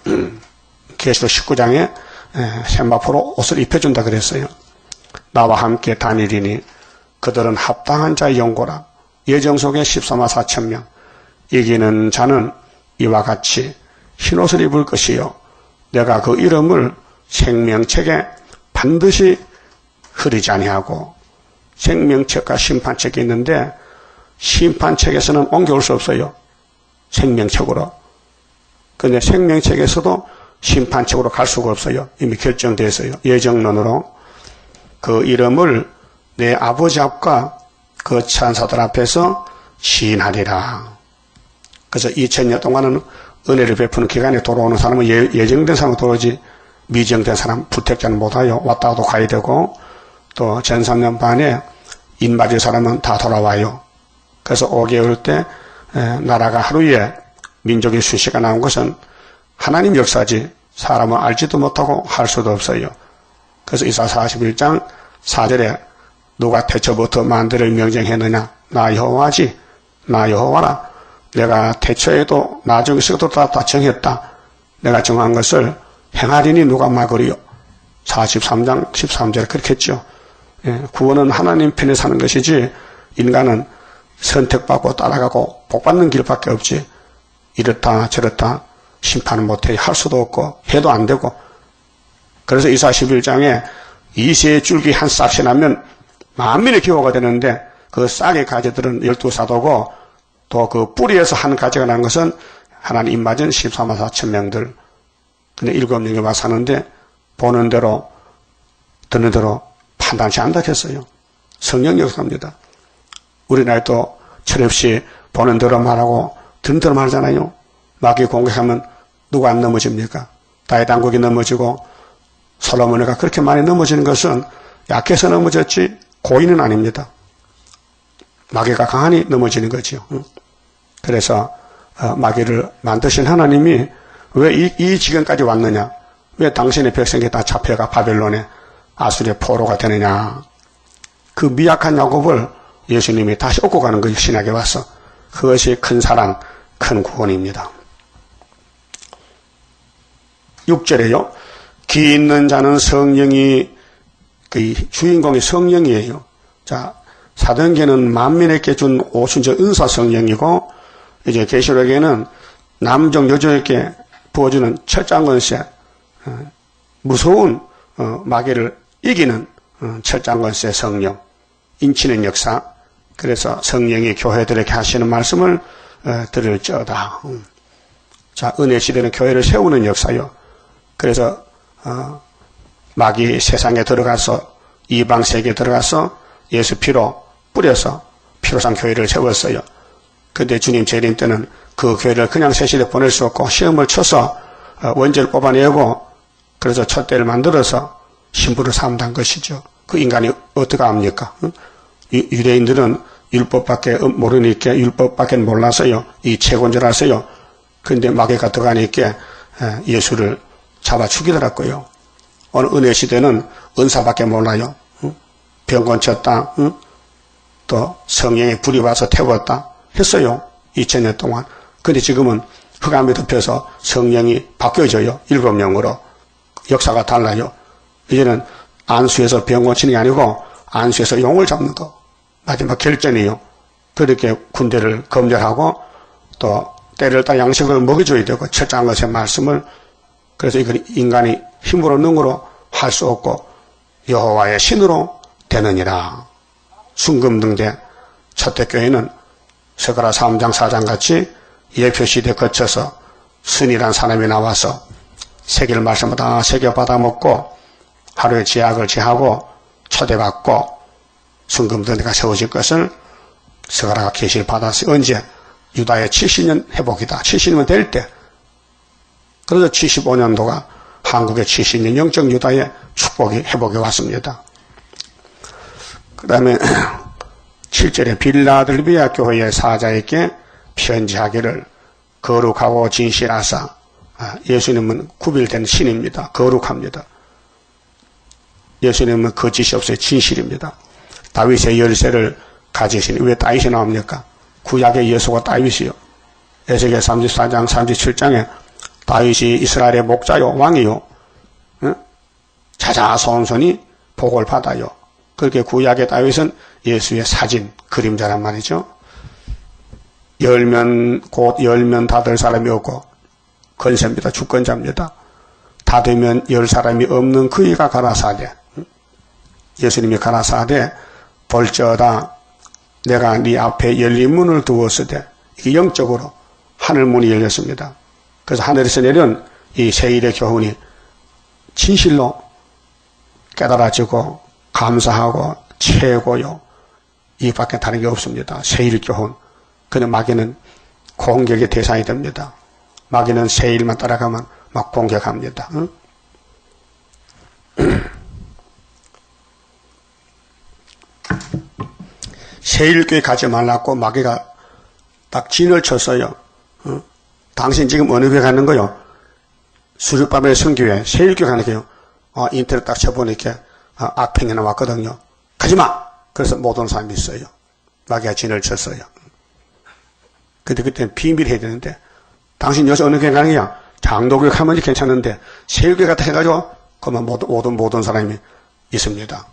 계시록 19장에 세마포로 옷을 입혀준다 그랬어요. 나와 함께 다니리니 그들은 합당한 자의 영고라. 예정 속에 14만 4천 명. 이기는 자는 이와 같이 흰옷을 입을 것이요 내가 그 이름을 생명책에 반드시 흐리지 아니하고 생명책과 심판책이 있는데 심판책에서는 옮겨올 수 없어요. 생명책으로. 근데 생명책에서도 심판책으로 갈 수가 없어요. 이미 결정되어 있어요. 예정론으로. 그 이름을 내 아버지 앞과 그 천사들 앞에서 시인하리라. 그래서 2000년 동안은 은혜를 베푸는 기간에 돌아오는 사람은 예정된 사람은 돌아오지 미정된 사람, 부택자는 못 와요. 왔다가도 가야 되고 또 전 3년 반에 인맞을 사람은 다 돌아와요. 그래서 5개월 때 나라가 하루에 민족의 수시가 나온 것은 하나님 역사지 사람은 알지도 못하고 할 수도 없어요. 그래서 이사 41장 4절에 누가 태초부터 만들을 명령했느냐? 나 여호와지. 나 여호와라. 내가 태초에도 나중에서도 다 정했다. 내가 정한 것을 행하리니 누가 막으리요. 43장 13절에 그렇게 했죠. 구원은 하나님 편에 사는 것이지 인간은 선택받고 따라가고 복받는 길밖에 없지. 이렇다 저렇다 심판은 못해. 할 수도 없고 해도 안 되고. 그래서 이사 11장에 이새의 줄기 한 싹이 나면 만민의 기호가 되는데 그 싹의 가지들은 12사도고 또 그 뿌리에서 한 가지가 나는 것은 하나님 입맞은 14만 4천 명들. 근데 7명이 와 사는데 보는 대로 듣는 대로 판단치 않다 했어요. 성령 역사입니다. 우리나라도 철없이 보는 대로 말하고 듣는 대로 말하잖아요. 마귀 공격하면 누가 안 넘어집니까? 다윗 왕국이 넘어지고 솔로몬이가 그렇게 많이 넘어지는 것은 약해서 넘어졌지 고의는 아닙니다. 마귀가 강하니 넘어지는 거죠. 그래서 마귀를 만드신 하나님이 왜 이 지경까지 왔느냐? 왜 당신의 백성이 다 잡혀가 바벨론에 아수리의 포로가 되느냐? 그 미약한 야곱을 예수님이 다시 얻고 가는 것이 신약에 와서 그것이 큰 사랑, 큰 구원입니다. 6절에요. 기 있는 자는 성령이 그 주인공이 성령이에요. 자, 사도행전은 만민에게 준 오순절 은사 성령이고 이제 계시록에는 남종 여종에게 부어주는 철장건세 무서운 마귀를 이기는 철장건세 성령 인치는 역사. 그래서 성령이 교회들에게 하시는 말씀을 들을지어다. 자, 은혜 시대는 교회를 세우는 역사요. 그래서 마귀 세상에 들어가서 이방 세계에 들어가서 예수 피로 뿌려서 피로상 교회를 세웠어요. 근데 주님 재림 때는 그 교회를 그냥 세시대 보낼 수 없고 시험을 쳐서 원죄를 뽑아내고 그래서 촛대를 만들어서 신부를 삼단 것이죠. 그 인간이 어떻게 합니까? 유대인들은 율법밖에 모르니까 율법밖에 몰라서요. 이 채권줄 아세요. 그런데 마귀가 들어가니까 예수를 잡아 죽이더라고요. 오늘 은혜 시대는 은사밖에 몰라요. 병 고쳤다. 또 성령의 불이 와서 태웠다 했어요. 2000년 동안. 근데 지금은 흑암이 덮여서 성령이 바뀌어져요. 7명으로. 역사가 달라요. 이제는 안수에서 병 고치는 게 아니고 안수에서 용을 잡는 거. 마지막 결전이요. 그렇게 군대를 검열하고 또 때를 따라 양식을 먹여줘야 되고 철저한 것의 말씀을. 그래서 이걸 인간이 힘으로 능으로 할 수 없고 여호와의 신으로 되느니라. 순금등대 첫대 교회는 스가랴 3장 4장 같이 예표시대 거쳐서 순이란 사람이 나와서 새길 말씀을 다 새겨 받아먹고 하루에 제약을 제하고 초대받고 순금등대가 세워질 것을 스가랴가 계시를 받았어요. 언제? 유다의 70년 회복이다. 70년 될 때. 그래서 75년도가 한국의 70년 영적 유다의 축복이 회복해 왔습니다. 그 다음에 7절에 빌라델비아 교회의 사자에게 편지하기를 거룩하고 진실하사, 예수님은 구별된 신입니다. 거룩합니다. 예수님은 거짓이 없어요. 진실입니다. 다윗의 열쇠를 가지시니, 왜 다윗이 나옵니까? 구약의 예수가 다윗이요. 에스겔 34장 37장에 다윗이 이스라엘의 목자요 왕이요, 자자손손이 복을 받아요. 그렇게 구약의 다윗은 예수의 사진, 그림자란 말이죠. 곧 열면 닫을 사람이 없고 권세입니다. 주권자입니다. 닫으면 열 사람이 없는 그이가 가라사대, 예수님이 가라사대 볼지어다 내가 네 앞에 열린 문을 두었으되, 이게 영적으로 하늘 문이 열렸습니다. 그래서 하늘에서 내려온 이 세일의 교훈이 진실로 깨달아지고 감사하고 최고요. 이밖에 다른 게 없습니다. 세일 교훈. 그는 마귀는 공격의 대상이 됩니다. 마귀는 세일만 따라가면 막 공격합니다. 응? 세일교회 가지 말라고 마귀가 딱 진을 쳤어요. 당신 지금 어느 교회 가는 거요? 수륙밤의 성교회, 세일교회 가는 거요. 인터넷 딱 쳐보니까 악평이 나왔거든요. 가지마! 그래서 못 온 사람이 있어요. 마귀가 진을 쳤어요. 근데 그때는 비밀 해야 되는데, 당신 여기서 어느 교회 가는 거야? 장로교회 가면 괜찮은데, 세일교회 같다 해가지고, 그러면 못 온 사람이 있습니다.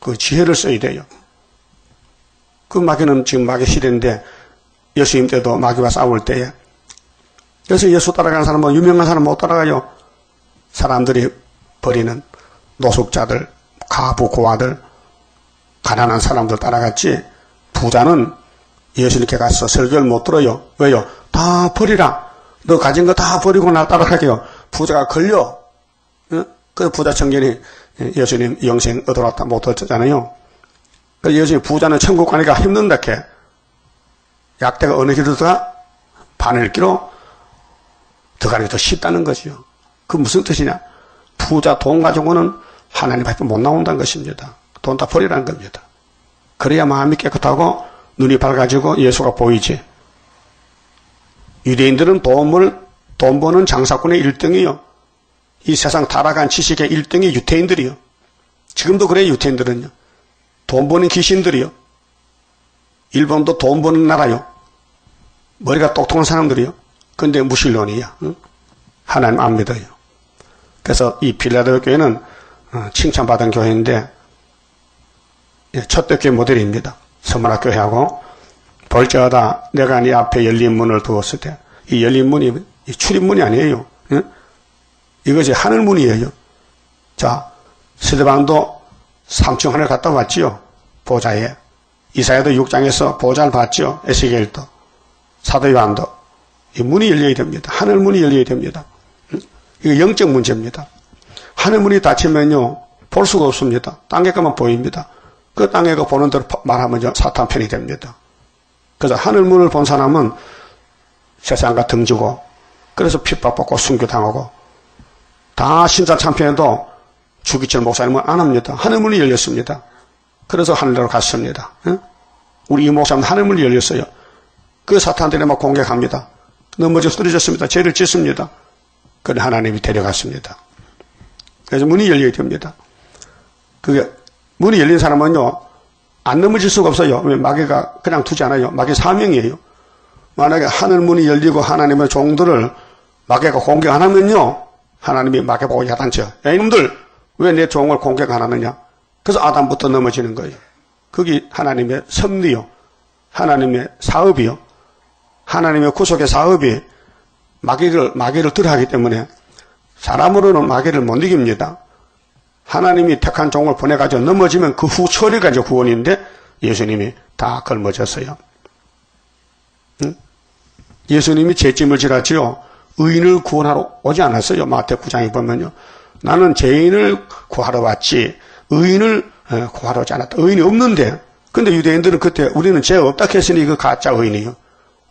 그 지혜를 써야 돼요. 그 마귀는 지금 마귀 시대인데, 예수님 때도 마귀와 싸울 때에, 그래서 예수 따라가는 사람은 유명한 사람 못 따라가요. 사람들이 버리는 노숙자들, 가부, 고아들, 가난한 사람들 따라갔지, 부자는 예수님께 가서 설교를 못 들어요. 왜요? 다 버리라. 너 가진 거 다 버리고 나 따라가게요. 부자가 걸려. 그 부자 청년이 예수님 영생 얻어왔다 못 얻었잖아요. 그래서 예수님 부자는 천국 가니까 힘든다 캐. 약대가 어느 길로 들어가? 바늘기로 들어가는 게 더 쉽다는 거죠. 그 무슨 뜻이냐? 부자 돈 가지고는 하나님 앞에 못 나온다는 것입니다. 돈 다 버리라는 겁니다. 그래야 마음이 깨끗하고 눈이 밝아지고 예수가 보이지. 유대인들은 돈 버는 장사꾼의 1등이요. 이 세상 타락한 지식의 1등이 유태인들이요. 지금도 그래요. 유태인들은요. 돈 버는 귀신들이요. 일본도 돈 버는 나라요. 머리가 똑똑한 사람들이요. 근데 무신론이야. 응? 하나님 안 믿어요. 그래서 이 빌라델비아 교회는 칭찬받은 교회인데, 첫대 교회 모델입니다. 서문학교회하고 볼지어다 내가 네 앞에 열린 문을 두었을 때, 이 열린 문이 출입문이 아니에요. 응? 이것이 하늘문이에요. 자, 스데반도 3층 하늘 갔다 왔지요. 보좌에. 이사야도 6장에서 보좌를 봤죠. 에스겔도. 사도 요한도. 이 문이 열려야 됩니다. 하늘문이 열려야 됩니다. 이거 영적 문제입니다. 하늘문이 닫히면요, 볼 수가 없습니다. 땅에 가만 보입니다. 그 땅에 가 보는 대로 말하면 사탄 편이 됩니다. 그래서 하늘문을 본 사람은 세상과 등지고, 그래서 핍박받고 순교당하고, 다 신사참편에도 주기철 목사님은 안 합니다. 하늘문이 열렸습니다. 그래서 하늘나라로 갔습니다. 응? 우리 이 목사님 하늘문이 열렸어요. 그 사탄들이 막 공격합니다. 넘어져 쓰러졌습니다. 죄를 짓습니다. 그래 하나님이 데려갔습니다. 그래서 문이 열려야 됩니다. 그게 문이 열린 사람은요, 안 넘어질 수가 없어요. 왜? 마귀가 그냥 두지 않아요. 마귀 사명이에요. 만약에 하늘문이 열리고 하나님의 종들을 마귀가 공격 안 하면요, 하나님이 마귀 보고 야단쳐. 야, 이놈들 왜 내 종을 공격 안 하느냐. 그래서 아담부터 넘어지는 거예요. 그게 하나님의 섭리요, 하나님의 사업이요, 하나님의 구속의 사업이 마귀를 덜하기 때문에 사람으로는 마귀를 못 이깁니다. 하나님이 택한 종을 보내가지고 넘어지면 그 후 처리가 이제 구원인데 예수님이 다 걸머졌어요. 응? 예수님이 죄짐을 지랐지요. 의인을 구원하러 오지 않았어요. 마태 9장에 보면요. 나는 죄인을 구하러 왔지 의인을 구하러 오지 않았다. 의인이 없는데 근데 유대인들은 그때 우리는 죄 없다 했으니 그 가짜 의인이요.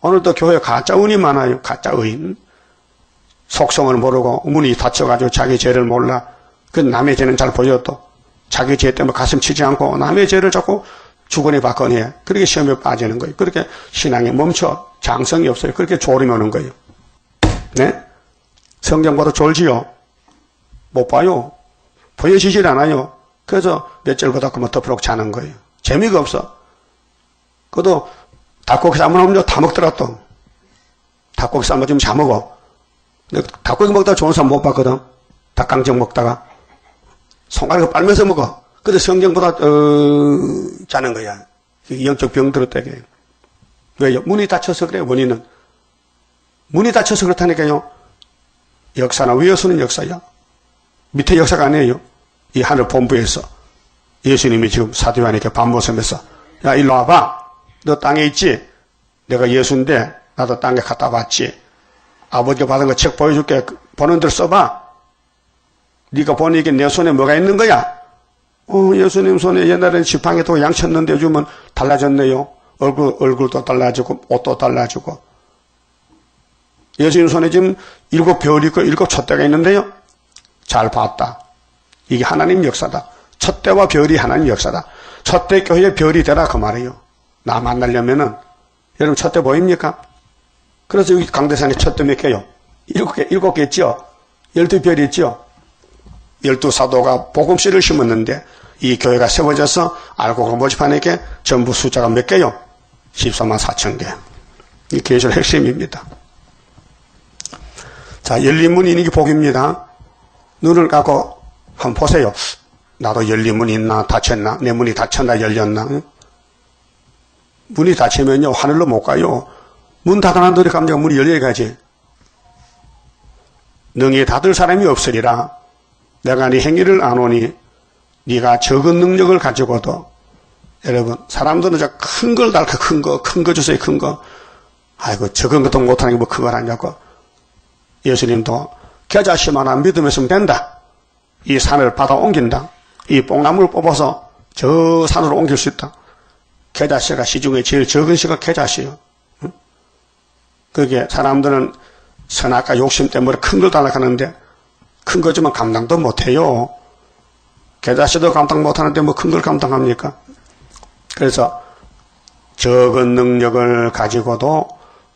오늘도 교회에 가짜 의인이 많아요. 가짜 의인. 속성을 모르고 문이 닫혀가지고 자기 죄를 몰라. 그 남의 죄는 잘 보여도 자기 죄 때문에 가슴 치지 않고 남의 죄를 자꾸 주거니 받거니 해. 그렇게 시험에 빠지는 거예요. 그렇게 신앙이 멈춰. 장성이 없어요. 그렇게 졸음이 오는 거예요. 네? 성경 봐도 졸지요? 못 봐요. 보여지질 않아요. 그래서 몇 절보다 그만 덮으라고 자는 거예요. 재미가 없어. 그것도 닭고기 삶으면 다 먹더라 또. 닭고기 삶아주면 다 먹어. 근데 닭고기 먹다가 좋은 사람 못 봤거든. 닭강정 먹다가. 손가락을 빨면서 먹어. 근데 성경보다 자는 거야. 영적 병 들었다게. 왜요? 문이 닫혀서 그래요. 원인은. 문이 닫혀서 그렇다니까요. 역사나 위에서는 역사야. 밑에 역사가 아니에요. 이 하늘 본부에서 예수님이 지금 사도 요한에게 반모섬에서 야 일로 와봐. 너 땅에 있지? 내가 예수인데 나도 땅에 갔다 왔지. 아버지가 받은 거 책 보여줄게. 보는 대로 써봐. 네가 보니 이게 내 손에 뭐가 있는 거야? 예수님 손에 옛날에는 지팡이도 양쳤는데 요즘은 달라졌네요. 얼굴도 달라지고 옷도 달라지고. 예수님 손에 지금 7 별이 있고 7 촛대가 있는데요. 잘 봤다. 이게 하나님 역사다. 촛대와 별이 하나님 역사다. 촛대 교회의 별이 되라 그 말이에요. 나 만나려면은 여러분 촛대 보입니까? 그래서 여기 강대산에 촛대 몇 개요? 7개 있죠? 12별이 있죠? 12사도가 복음씨를 심었는데 이 교회가 세워져서 알곡을 모집하니까 전부 숫자가 몇 개요? 14만 4천 개. 이 계시의 핵심입니다. 자, 열린 문이 있는 게 복입니다. 눈을 감고 한번 보세요. 나도 열린 문이 있나 닫혔나 내 문이 닫혔나 열렸나. 문이 닫히면요 하늘로 못 가요. 문 닫아놓은 돌이 감정 문이 열려야 가지. 능히 닫을 사람이 없으리라. 내가 네 행위를 아노니 네가 적은 능력을 가지고도. 여러분 사람들은 저 큰 걸 달까 큰 거 주세요 큰 거. 아이고 적은 것도 못하는 게 뭐 그걸 하냐고. 예수님도 겨자씨만 안 믿으면 된다. 이 산을 받아 옮긴다. 이 뽕나무를 뽑아서 저 산으로 옮길 수 있다. 겨자씨가 시중에 제일 적은 씨가 겨자씨요. 응? 그게 사람들은 선악과 욕심 때문에 큰 걸 달라고 하는데 큰 거지만 감당도 못해요. 겨자씨도 감당 못하는데 뭐 큰 걸 감당합니까? 그래서 적은 능력을 가지고도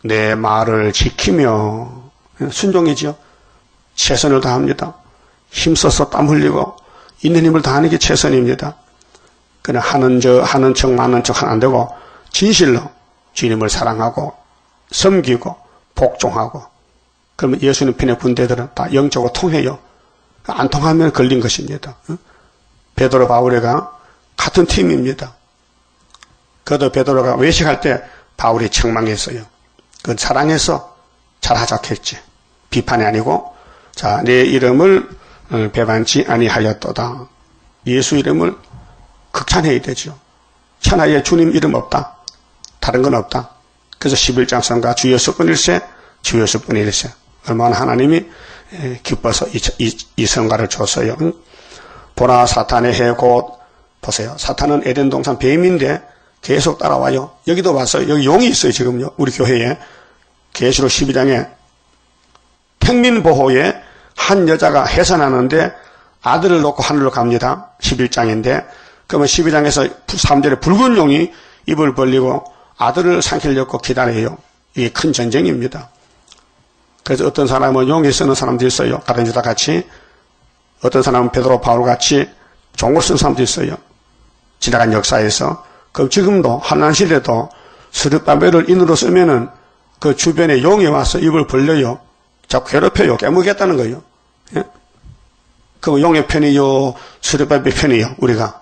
내 말을 지키며 순종이죠. 최선을 다합니다. 힘써서 땀 흘리고 있는 힘을 다하는 게 최선입니다. 그냥 하는 척 많은 척 하면 안 되고 진실로 주님을 사랑하고 섬기고 복종하고. 그러면 예수님 편의 군대들은 다 영적으로 통해요. 안 통하면 걸린 것입니다. 베드로 바울이가 같은 팀입니다. 그래도 베드로가 외식할 때 바울이 책망했어요. 그건 사랑해서 잘하자고 했지. 비판이 아니고 자, 내 이름을 배반치 아니하였도다. 예수 이름을 극찬해야 되죠. 천하에 주님 이름 없다. 다른 건 없다. 그래서 11장 성가 주 예수뿐일세 주 예수뿐일세. 얼마나 하나님이 기뻐서 이 성가를 줬어요. 보라 사탄의 해 곧 보세요. 사탄은 에덴 동산 뱀인데 계속 따라와요. 여기도 왔어요. 여기 용이 있어요. 지금요. 우리 교회에 계시록 12장에 평민보호에 한 여자가 해산하는데 아들을 놓고 하늘로 갑니다. 11장인데 그러면 12장에서 3절에 붉은 용이 입을 벌리고 아들을 삼키려고 기다려요. 이게 큰 전쟁입니다. 그래서 어떤 사람은 용이 쓰는 사람도 있어요. 다른 유다 같이. 어떤 사람은 베드로 바울 같이 종을 쓴 사람도 있어요. 지나간 역사에서. 그럼 지금도 한난시대도 스룹바벨을 인으로 쓰면은 그 주변에 용이 와서 입을 벌려요. 자꾸 괴롭혀요. 깨무겠다는 거예요. 예? 그럼 용의 편이요, 스룹바벨 편이요. 우리가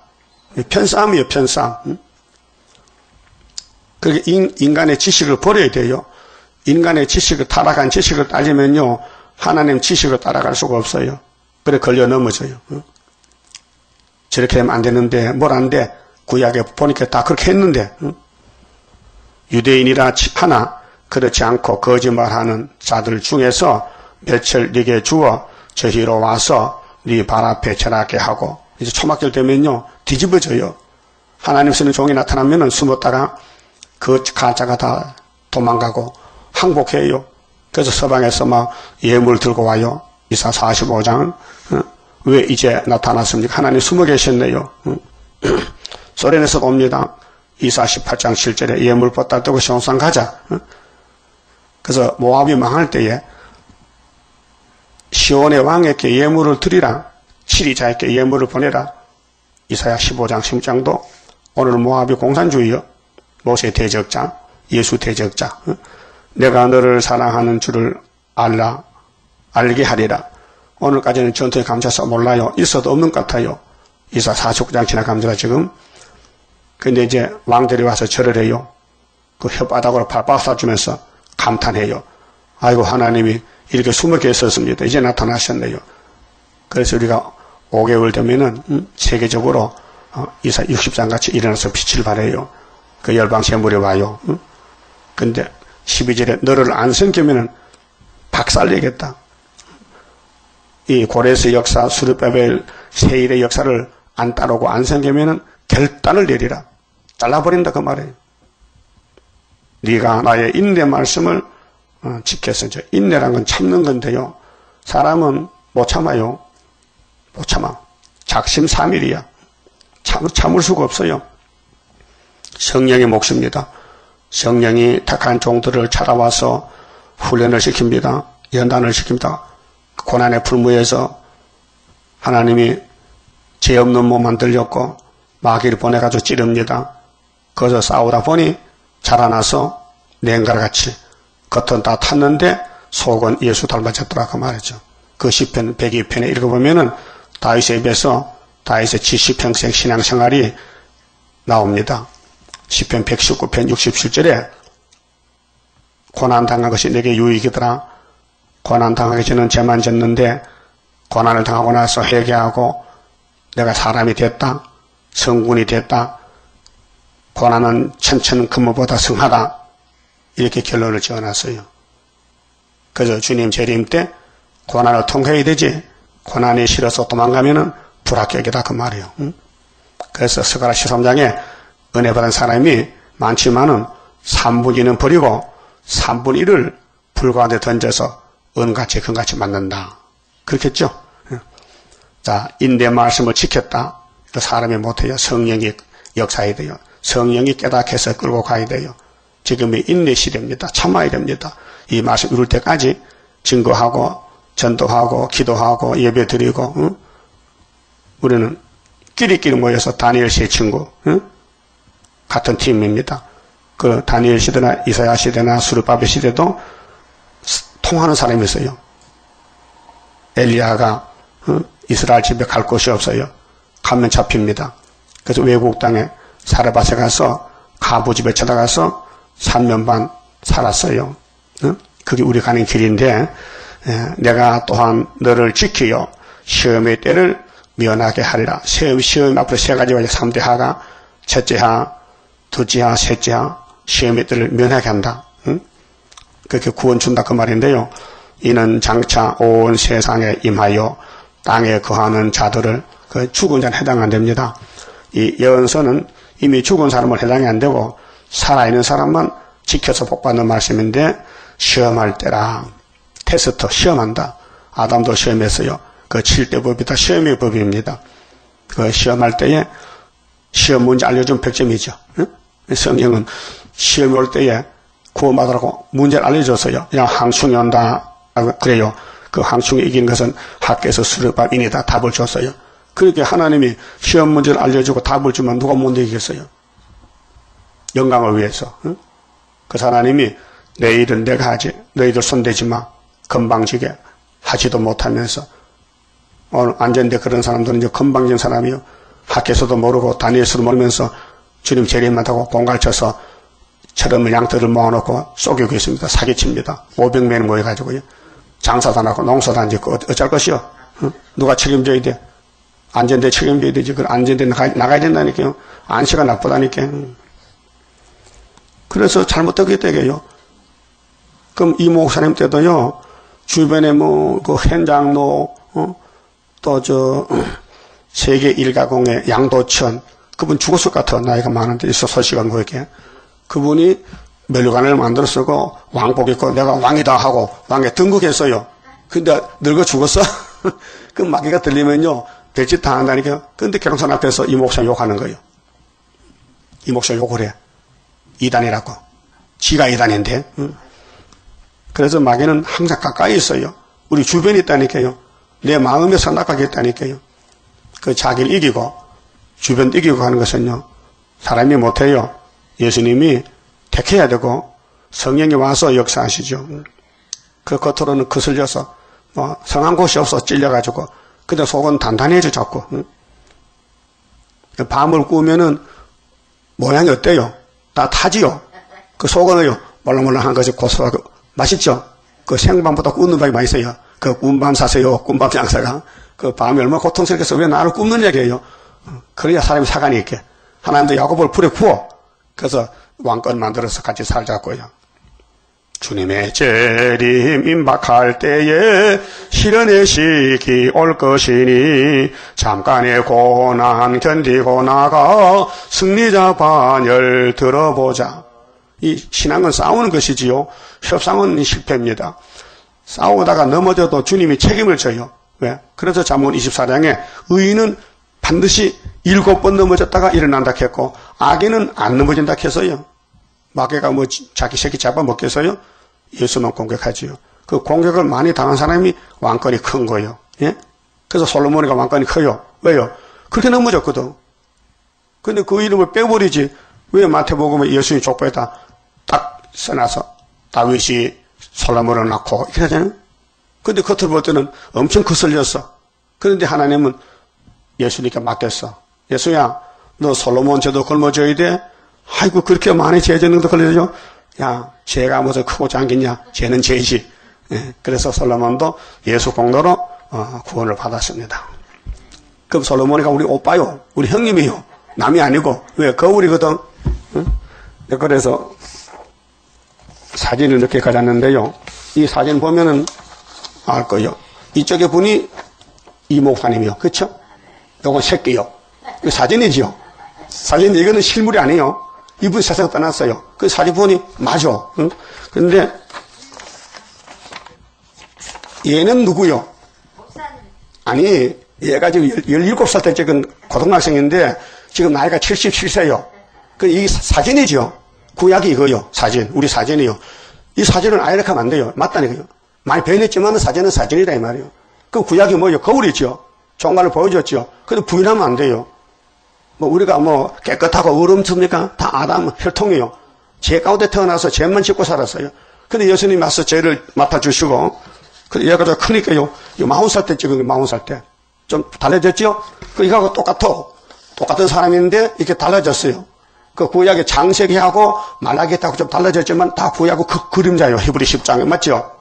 편싸움이에요. 편싸움. 그렇게 인간의 지식을 버려야 돼요. 인간의 지식을 타락한 지식을 따지면요 하나님 지식을 따라갈 수가 없어요. 그래 걸려 넘어져요. 저렇게 하면 안 되는데 뭘 안 돼? 구약에 보니까 다 그렇게 했는데 유대인이라 하나 그렇지 않고 거짓말하는 자들 중에서 몇을 네게 주어 저희로 와서 네 발 앞에 절하게 하고 이제 초막절 되면요 뒤집어져요. 하나님 쓰는 종이 나타나면은 숨었다가 그 가짜가 다 도망가고 항복해요. 그래서 서방에서 막 예물 들고 와요. 이사 45장 왜 이제 나타났습니까? 하나님 숨어 계셨네요. 소련에서도 옵니다. 이사 18장 7절에 예물 뻗다 뜨고 시온산 가자. 그래서 모압이 망할 때에 시온의 왕에게 예물을 드리라. 치리자에게 예물을 보내라. 이사야 15장 10장도 오늘 모압이 공산주의요. 모세 대적자, 예수 대적자. 내가 너를 사랑하는 줄을 알게 하리라. 오늘까지는 전투에 감춰서 몰라요. 있어도 없는 것 같아요. 이사 49장 지나갑니다, 지금. 근데 이제 왕들이 와서 절을 해요. 그 혓바닥으로 발바닥 쏴주면서 감탄해요. 아이고, 하나님이 이렇게 숨어 계셨습니다. 이제 나타나셨네요. 그래서 우리가 5개월 되면은, 세계적으로, 이사 60장 같이 일어나서 빛을 발해요. 그 열방 제물이 와요. 근데 12절에 너를 안 섬기면은 박살내겠다. 이 고레스 역사, 수르바벨, 세일의 역사를 안 따르고 안 섬기면은 결단을 내리라. 잘라버린다 그 말이에요. 네가 나의 인내 말씀을 지켜서 인내란 건 참는 건데요. 사람은 못 참아요. 못 참아. 작심삼일이야. 참을 수가 없어요. 성령의 몫입니다. 성령이 택한 종들을 찾아와서 훈련을 시킵니다. 연단을 시킵니다. 고난의 풀무에서 하나님이 죄 없는 몸 만들렸고 마귀를 보내가지고 찌릅니다. 거기서 싸우다 보니 자라나서 냉가를 같이 겉은 다 탔는데 속은 예수 닮아졌더라 그 말이죠. 그 시편 102편에 읽어보면은 다윗의 입에서 다윗의 70평생 신앙생활이 나옵니다. 시편 119편 67절에 고난당한 것이 내게 유익이더라. 고난당하기 전에는 죄만 졌는데 고난을 당하고 나서 회개하고 내가 사람이 됐다. 성군이 됐다. 고난은 천천 금모보다 성하다. 이렇게 결론을 지어놨어요. 그래서 주님 재림 때 고난을 통과해야 되지. 고난이 싫어서 도망가면은 불합격이다 그 말이에요. 그래서 스가랴 13장에 은혜 받은 사람이 많지만은 3분의 2는 버리고 3분의 1을 불 가운데 던져서 은같이 금같이 맞는다. 그렇겠죠? 자, 인내 말씀을 지켰다. 그 사람이 못해요. 성령이 역사해야 돼요. 성령이 깨닫게 해서 끌고 가야 돼요. 지금이 인내 시대입니다. 참아야 됩니다. 이 말씀 이룰 때까지 증거하고 전도하고 기도하고 예배 드리고 우리는 끼리끼리 모여서 다니엘 세 친구 같은 팀입니다. 그 다니엘 시대나 이사야 시대나 수르바벨 시대도 통하는 사람이 있어요. 엘리야가 이스라엘 집에 갈 곳이 없어요. 가면 잡힙니다. 그래서 외국 땅에 사르밧에 가서 가부 집에 찾아가서 3년 반 살았어요. 그게 우리 가는 길인데 내가 또한 너를 지키어 시험의 때를 면하게 하리라. 시험 앞으로 세 가지가 3대 하가 첫째 하, 둘째 하, 셋째 하 시험의 때를 면하게 한다. 그렇게 구원 준다 그 말인데요. 이는 장차 온 세상에 임하여 땅에 거하는 자들을 그 죽은 자는 해당 안 됩니다. 이 예언서는 이미 죽은 사람은 해당이 안 되고 살아있는 사람만 지켜서 복받는 말씀인데 시험할 때라. 테스트 시험한다. 아담도 시험했어요. 그 7대 법이 다 시험의 법입니다. 그 시험할 때에 시험 문제 알려주면 100점이죠. 성령은 시험이 올 때에 구원받으라고 문제를 알려줬어요. 그냥 항충이 온다. 그래요. 그 항충이 이기는 것은 학교에서 수르바벨이다. 답을 줬어요. 그렇게 하나님이 시험 문제를 알려주고 답을 주면 누가 못 이기겠어요? 영광을 위해서. 그 하나님이 내 일은 내가 하지. 너희들 손대지 마. 건방지게 하지도 못하면서 오늘 안전대 그런 사람들은 이제 건방진 사람이요. 학교에서도 모르고 다니엘서도 모르면서 주님 재림한다고 공갈쳐서 철없는 양떼를 모아놓고 속이고 있습니다. 사기칩니다. 500명 모여가지고요. 장사도 안 하고 농사도 안 짓고 어쩔 것이요? 누가 책임져야 돼? 안전대 책임져야 되지. 그 안전대 나가야 된다니까요. 안시가 나쁘다니까. 그래서 잘못되겠다고요. 그럼 이 목사님 때도요, 주변에 그 현장로, 또 세계 일가공의 양도천, 그분 죽었을 것 같아. 나이가 많은데 있어, 소식은 그렇게. 그분이 면류관을 만들어 쓰고, 왕복 입고, 내가 왕이다 하고, 왕에 등극했어요. 근데 늙어 죽었어? 그 마귀가 들리면요, 별짓 당한다니까요. 근데 계룡산 앞에서 이 목사 욕하는 거예요. 이 목사 욕을 해. 이단이라고. 지가 이단인데. 그래서 마귀는 항상 가까이 있어요. 우리 주변에 있다니까요. 내 마음에 선악하게 있다니까요. 그 자기를 이기고 주변 이기고 하는 것은요. 사람이 못해요. 예수님이 택해야 되고 성령이 와서 역사하시죠. 그 겉으로는 거슬려서 성한 곳이 없어 찔려가지고 근데 속은 단단해져 자꾸. 밤을 꾸면은 모양이 어때요? 다 타지요. 그 속은요 몰랑몰랑한 것이 고소하고 맛있죠? 그 생밤보다 굽는 밤이 맛있어요. 그 꾼밤 사세요. 꾼밤 장사가. 그 밤이 얼마나 고통스럽겠어. 왜 나를 굽는 얘기예요? 그래야 사람이 사관이 있게. 하나님도 야곱을 불에 구워. 그래서 왕권 만들어서 같이 살자고요. 주님의 재림 임박할 때에 실현의 시기 올 것이니 잠깐의 고난 견디고 나가 승리자 반열 들어보자. 이 신앙은 싸우는 것이지요. 협상은 실패입니다. 싸우다가 넘어져도 주님이 책임을 져요. 왜? 그래서 잠언 24장에 의인은 반드시 7번 넘어졌다가 일어난다 했고 악인은 안 넘어진다 했어요. 마귀가 자기 새끼 잡아먹겠어요? 예수만 공격하지요. 그 공격을 많이 당한 사람이 왕권이 큰 거예요. 예? 그래서 솔로몬이가 왕권이 커요. 왜요? 그렇게 넘어졌거든. 근데 그 이름을 빼버리지. 왜 마태복음에 예수님 족보에다 딱 써놔서 다윗이 솔로몬을 낳고 이렇게 하잖아요. 근데 겉으로 볼 때는 엄청 거슬렸어. 그런데 하나님은 예수님께 맡겼어. 예수야, 너 솔로몬 죄도 걸머져야 돼? 아이고, 그렇게 많이 죄 짓는 것도 걸려져? 야, 죄가 무슨 크고 작겠냐? 죄는 죄지. 예, 그래서 솔로몬도 예수 공로로 구원을 받았습니다. 그럼 솔로몬이가 우리 오빠요. 우리 형님이요. 남이 아니고. 왜? 거울이거든. 응? 그래서 사진을 이렇게 가졌는데요. 이 사진 보면은 알 거예요. 이쪽에 분이 이 목사님이요. 그쵸? 요건 새끼요. 이거 사진이지요. 사진, 이거는 실물이 아니에요. 이분 세상 떠났어요. 그 사진 보니 맞아. 응? 근데 얘는 누구요? 아니, 얘가 지금 17살 때 찍은 고등학생인데 지금 나이가 77세요. 그 이 사진이죠. 구약이 이거요. 사진. 우리 사진이요. 이 사진은 아예 이렇게 하면 안 돼요. 맞다니까요. 많이 변했지만 사진은 사진이다 이 말이에요. 그 구약이 뭐예요? 거울이죠. 종말을 보여줬죠. 근데 부인하면 안 돼요. 우리가 깨끗하고 어름습니까? 다 아담 혈통이에요. 죄 가운데 태어나서 죄만 짓고 살았어요. 근데 예수님이 와서 죄를 맡아주시고, 근데 얘가 더 크니까요. 40살 때 찍은 거 40살 때. 좀 달라졌죠? 이거하고 똑같은 사람인데 이렇게 달라졌어요. 그 구약의 창세기하고 말라기하고 좀 달라졌지만 다 구약하고 그 그림자예요. 히브리 10장에. 맞죠?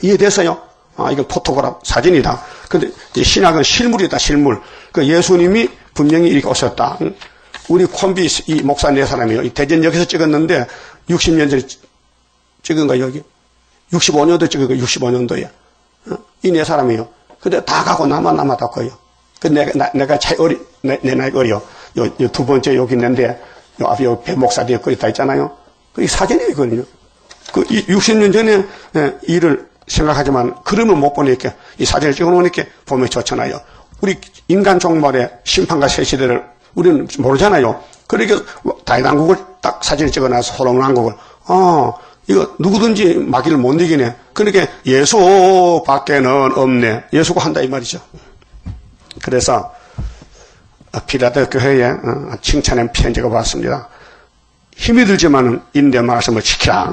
이해됐어요? 이건 포토그래프 사진이다. 근데 신약은 실물이다, 실물. 그 예수님이 분명히 이렇게 오셨다. 우리 콤비 이 목사 네 사람이요. 이 대전역에서 찍었는데 60년 전에 찍은 거 여기. 65년도 찍은 거 65년도에. 이 네 사람이요. 근데 다 가고 나만 남았다고요. 그 내가 차이 내 나이 어려. 요 두 번째 여기 있는데 요 앞에 요 배 목사들 거기 다 있잖아요. 그 이 사진이 있거든요. 그 60년 전에 일을 생각하지만 그림을 못 보니까 이 사진을 찍어놓으니까 보면 좋잖아요. 우리 인간 종말의 심판과 새 시대를 우리는 모르잖아요. 그러니까 다윗왕국을 딱 사진을 찍어놔서 솔로몬 왕국을 이거 누구든지 마귀를 못 이기네. 그러니까 예수밖에는 없네. 예수가 한다 이 말이죠. 그래서 필라델 교회에 칭찬의 편지가 왔습니다. 힘이 들지만은 인내 말씀을 지키라.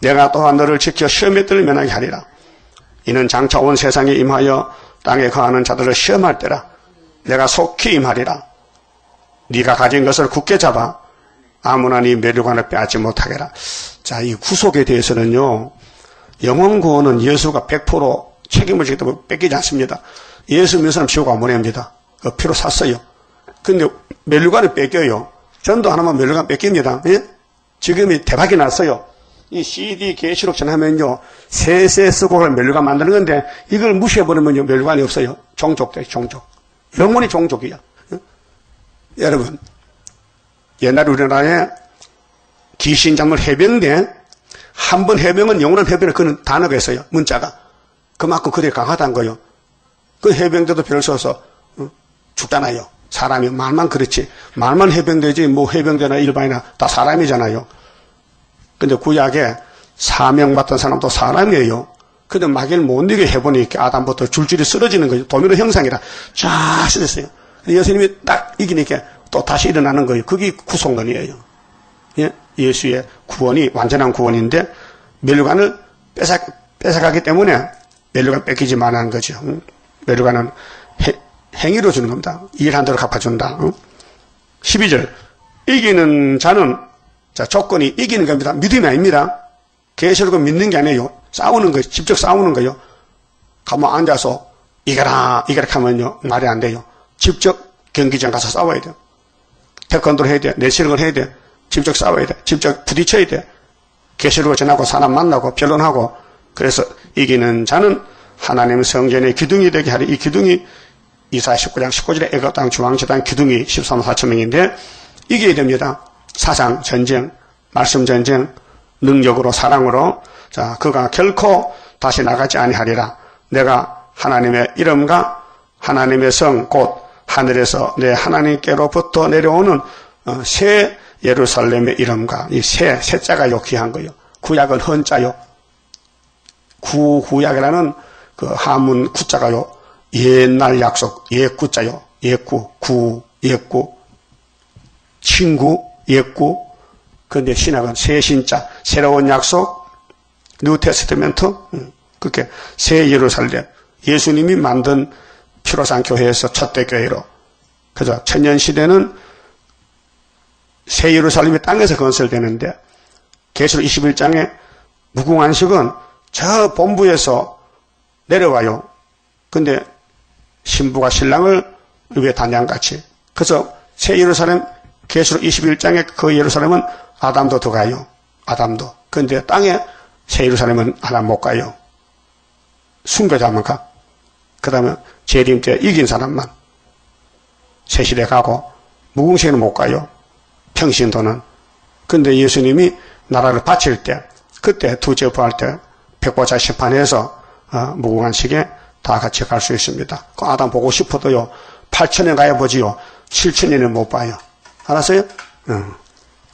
내가 또한 너를 지켜 시험에 들을 면하게 하리라. 이는 장차 온 세상에 임하여 땅에 거하는 자들을 시험할 때라. 내가 속히 임하리라. 네가 가진 것을 굳게 잡아 아무나 네 면류관을 빼앗지 못하게라. 자, 이 구속에 대해서는요. 영혼 구원은 예수가 100% 책임을 지기 때문에 뺏기지 않습니다. 예수 믿는 사람 지옥 안 보냅니다. 그 피로 샀어요. 근데 면류관을 뺏겨요. 전도 하나만 면류관 뺏깁니다. 예? 지금이 대박이 났어요. 이 CD 계시록 전하면요, 세세 쓰고 면류관 만드는 건데, 이걸 무시해버리면 면류관이 없어요. 종족 돼, 종족. 영원히 종족이야. 예? 여러분, 옛날에 우리나라에 귀신작물 해병대, 한 번 해병은 영원한 해병을 그는 단어가 있어요. 문자가. 그만큼 그들이 강하다는 거예요. 그 해병대도 별을 써서 죽잖아요. 사람이 말만 그렇지. 말만 해병대지 뭐 해병대나 일반이나 다 사람이잖아요. 근데 구약에 사명받던 사람도 사람이에요. 근데 마귀를 못 이기게 해보니 아담부터 줄줄이 쓰러지는 거예요. 도미노 형상이라 쫙 쓰러졌어요. 예수님이 딱 이기니까 또 다시 일어나는 거예요. 그게 구속론이에요. 예? 예수의 구원이 완전한 구원인데 면류관을 뺏어가기 때문에 면류관 뺏기지 말라는 거죠. 면류관은 행위로 주는 겁니다. 일한 대로 갚아준다. 12절 이기는 자는 자 조건이 이기는 겁니다. 믿음이 아닙니다. 계시록은 믿는 게 아니에요. 싸우는 거예요. 직접 싸우는 거예요. 가만 앉아서 이겨라 하면요 말이 안 돼요. 직접 경기장 가서 싸워야 돼요. 태권도를 해야 돼. 내시력을 해야 돼. 직접 싸워야 돼. 직접 부딪혀야 돼. 계시록을 전하고 사람 만나고 변론하고. 그래서 이기는 자는 하나님 성전의 기둥이 되게 하리. 이 기둥이 이사야 19장 19절에 애굽 땅 중앙제단 기둥이 13만 4천 명인데 이겨야 됩니다. 사상 전쟁, 말씀 전쟁, 능력으로 사랑으로 자 그가 결코 다시 나가지 아니하리라. 내가 하나님의 이름과 하나님의 성 곧 하늘에서 내 하나님께로부터 내려오는 새 예루살렘의 이름과 이 새자가 귀한 거예요. 구약은 헌자요. 구약이라는 그 한문 구자가요. 옛날 약속 옛구자요. 옛구 친구 옛구. 그런데 신학은 새 신자 새로운 약속 뉴 테스트멘트 그렇게 새 예루살렘 예수님이 만든 피로산 교회에서 첫대 교회로 그래서 천년시대는 새 예루살렘이 땅에서 건설되는데 계시록 21장에 무궁안식은 저 본부에서 내려와요. 근데 신부가 신랑을 위해 단양같이 그래서 새 예루살렘 계시록 21장에 그 예루살렘은 아담도 들어가요. 아담도. 그런데 땅에 새 예루살렘은 아담 못 가요. 순교자만 가. 그 다음에 재림 때 이긴 사람만 새 시대 가고 무궁시에는 못 가요. 평신도는. 근데 예수님이 나라를 바칠 때 그때 두째 부활 때 백보자 심판해서 무궁한식에 다 같이 갈 수 있습니다. 그 아담 보고 싶어도요 8,000년 가야 보지요 7,000년을 못 봐요. 알았어요?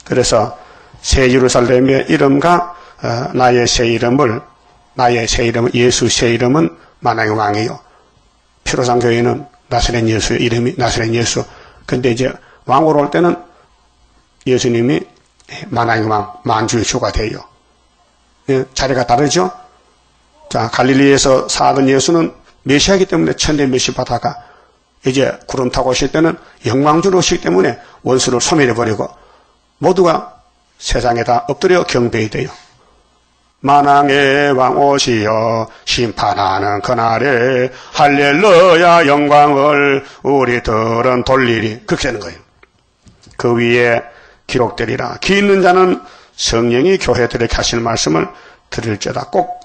그래서 새 예루살렘의 이름과 나의 새 이름은 예수 새 이름은 만왕의 왕이요. 피로산 교회는 나사렛 예수의 이름이 나사렛 예수. 근데 이제 왕으로 올 때는 예수님이 만왕의 왕, 만주의 주가 돼요. 예, 자리가 다르죠? 자, 갈릴리에서 사던 예수는 메시아이기 때문에 천대 메시 받다가 이제 구름 타고 오실 때는 영광주로 오시기 때문에 원수를 소멸해버리고 모두가 세상에다 엎드려 경배해야 돼요. 만왕의 왕 오시어 심판하는 그날에 할렐루야 영광을 우리들은 돌리리. 그렇게 되는 거예요. 그 위에 기록되리라. 기 있는 자는 성령이 교회들에게 하실 말씀을 들을지어다. 꼭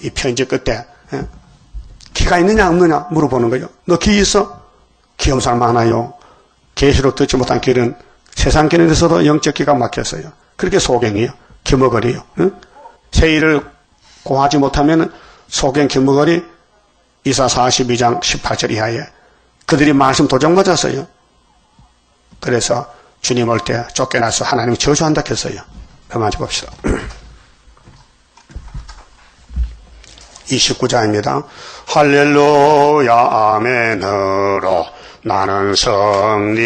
이 편지 끝에 기가 있느냐 없느냐 물어보는 거예요. 너 기 있어? 기 없는 사람 많아요. 계시록 듣지 못한 길은 세상 길에 대해서도 영적 기가 막혔어요. 그렇게 소경이에요. 기머거리요. 세일을 공하지 못하면 소경 기머거리 이사 42장 18절 이하에 그들이 말씀 도적 맞았어요. 그래서 주님 올 때 쫓겨나서 하나님이 저주한다 했어요. 그만 좀 봅시다. 29장입니다. 할렐루야 아멘으로 나는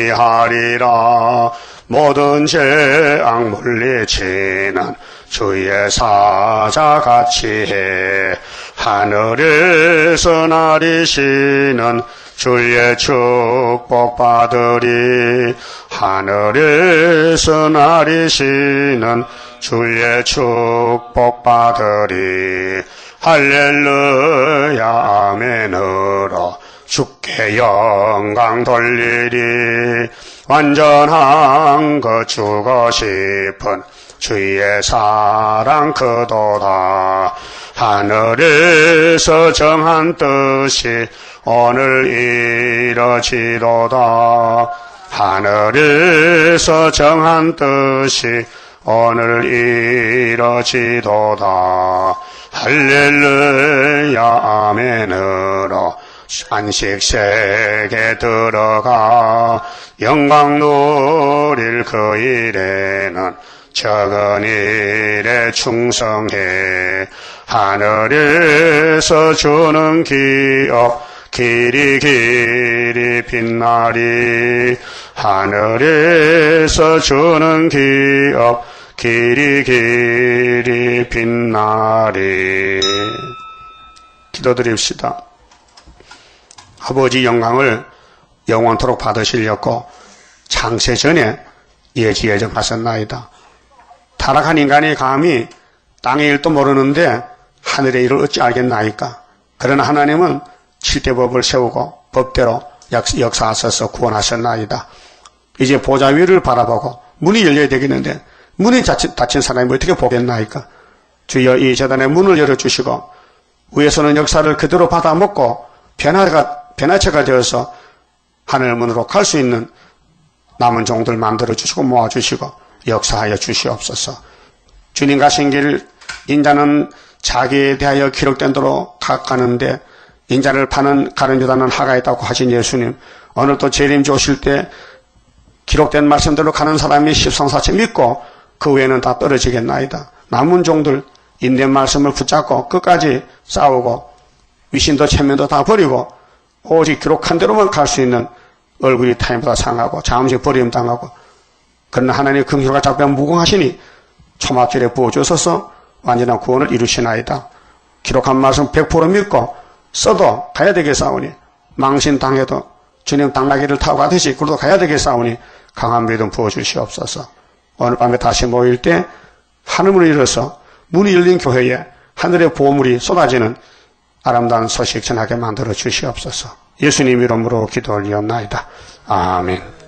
승리하리라. 모든 죄악 물리치는 주의 사자같이 해. 하늘에서 나리시는 주의 축복 받으리. 하늘에서 나리시는 주의 축복 받으리. 할렐루야 아멘으로 주께 영광 돌리리 완전한 것 주고 싶은 주의 사랑 크도다. 하늘에서 정한 뜻이 오늘 이뤄지도다. 하늘에서 정한 뜻이 오늘 이뤄지도다. 할렐루야 아멘으로 안식세계 들어가 영광 누릴 그 일에는 적은 일에 충성해. 하늘에서 주는 기업 길이 길이 빛나리. 하늘에서 주는 기업 길이 길이 빛나리. 기도드립시다. 아버지 영광을 영원토록 받으시려고 창세 전에 예지예정하셨나이다. 타락한 인간이 감히 땅의 일도 모르는데 하늘의 일을 어찌 알겠나이까. 그러나 하나님은 7대 법을 세우고 법대로 역사하셔서 구원하셨나이다. 이제 보좌 위를 바라보고 문이 열려야 되겠는데 문이 닫힌 사람이 어떻게 보겠나이까. 주여 이 재단의 문을 열어주시고 위에서는 역사를 그대로 받아먹고 변화체가 되어서 하늘문으로 갈 수 있는 남은 종들 만들어주시고 모아주시고 역사하여 주시옵소서. 주님 가신 길 인자는 자기에 대하여 기록된 대로 가는데 인자를 파는 가는 유다는 하가 있다고 하신 예수님, 오늘도 재림주 오실 때 기록된 말씀대로 가는 사람이 십성사체 믿고 그 외에는 다 떨어지겠나이다. 남은 종들 인된 말씀을 붙잡고 끝까지 싸우고 위신도 체면도 다 버리고 오직 기록한 대로만 갈 수 있는 얼굴이 타인보다 상하고 잠시 버림당하고, 그러나 하나님의 긍휼과 작별 무궁하시니 초막절에 부어주셔서 완전한 구원을 이루시나이다. 기록한 말씀 100% 믿고 써도 가야 되겠사오니, 망신당해도 주님 당나귀를 타고 가듯이 그래도 가야 되겠사오니 강한 믿음 부어주시옵소서. 오늘 밤에 다시 모일 때 하늘문을 열어서 문이 열린 교회에 하늘의 보물이 쏟아지는 아름다운 소식 전하게 만들어 주시옵소서. 예수님 이름으로 기도 올리옵나이다. 아멘.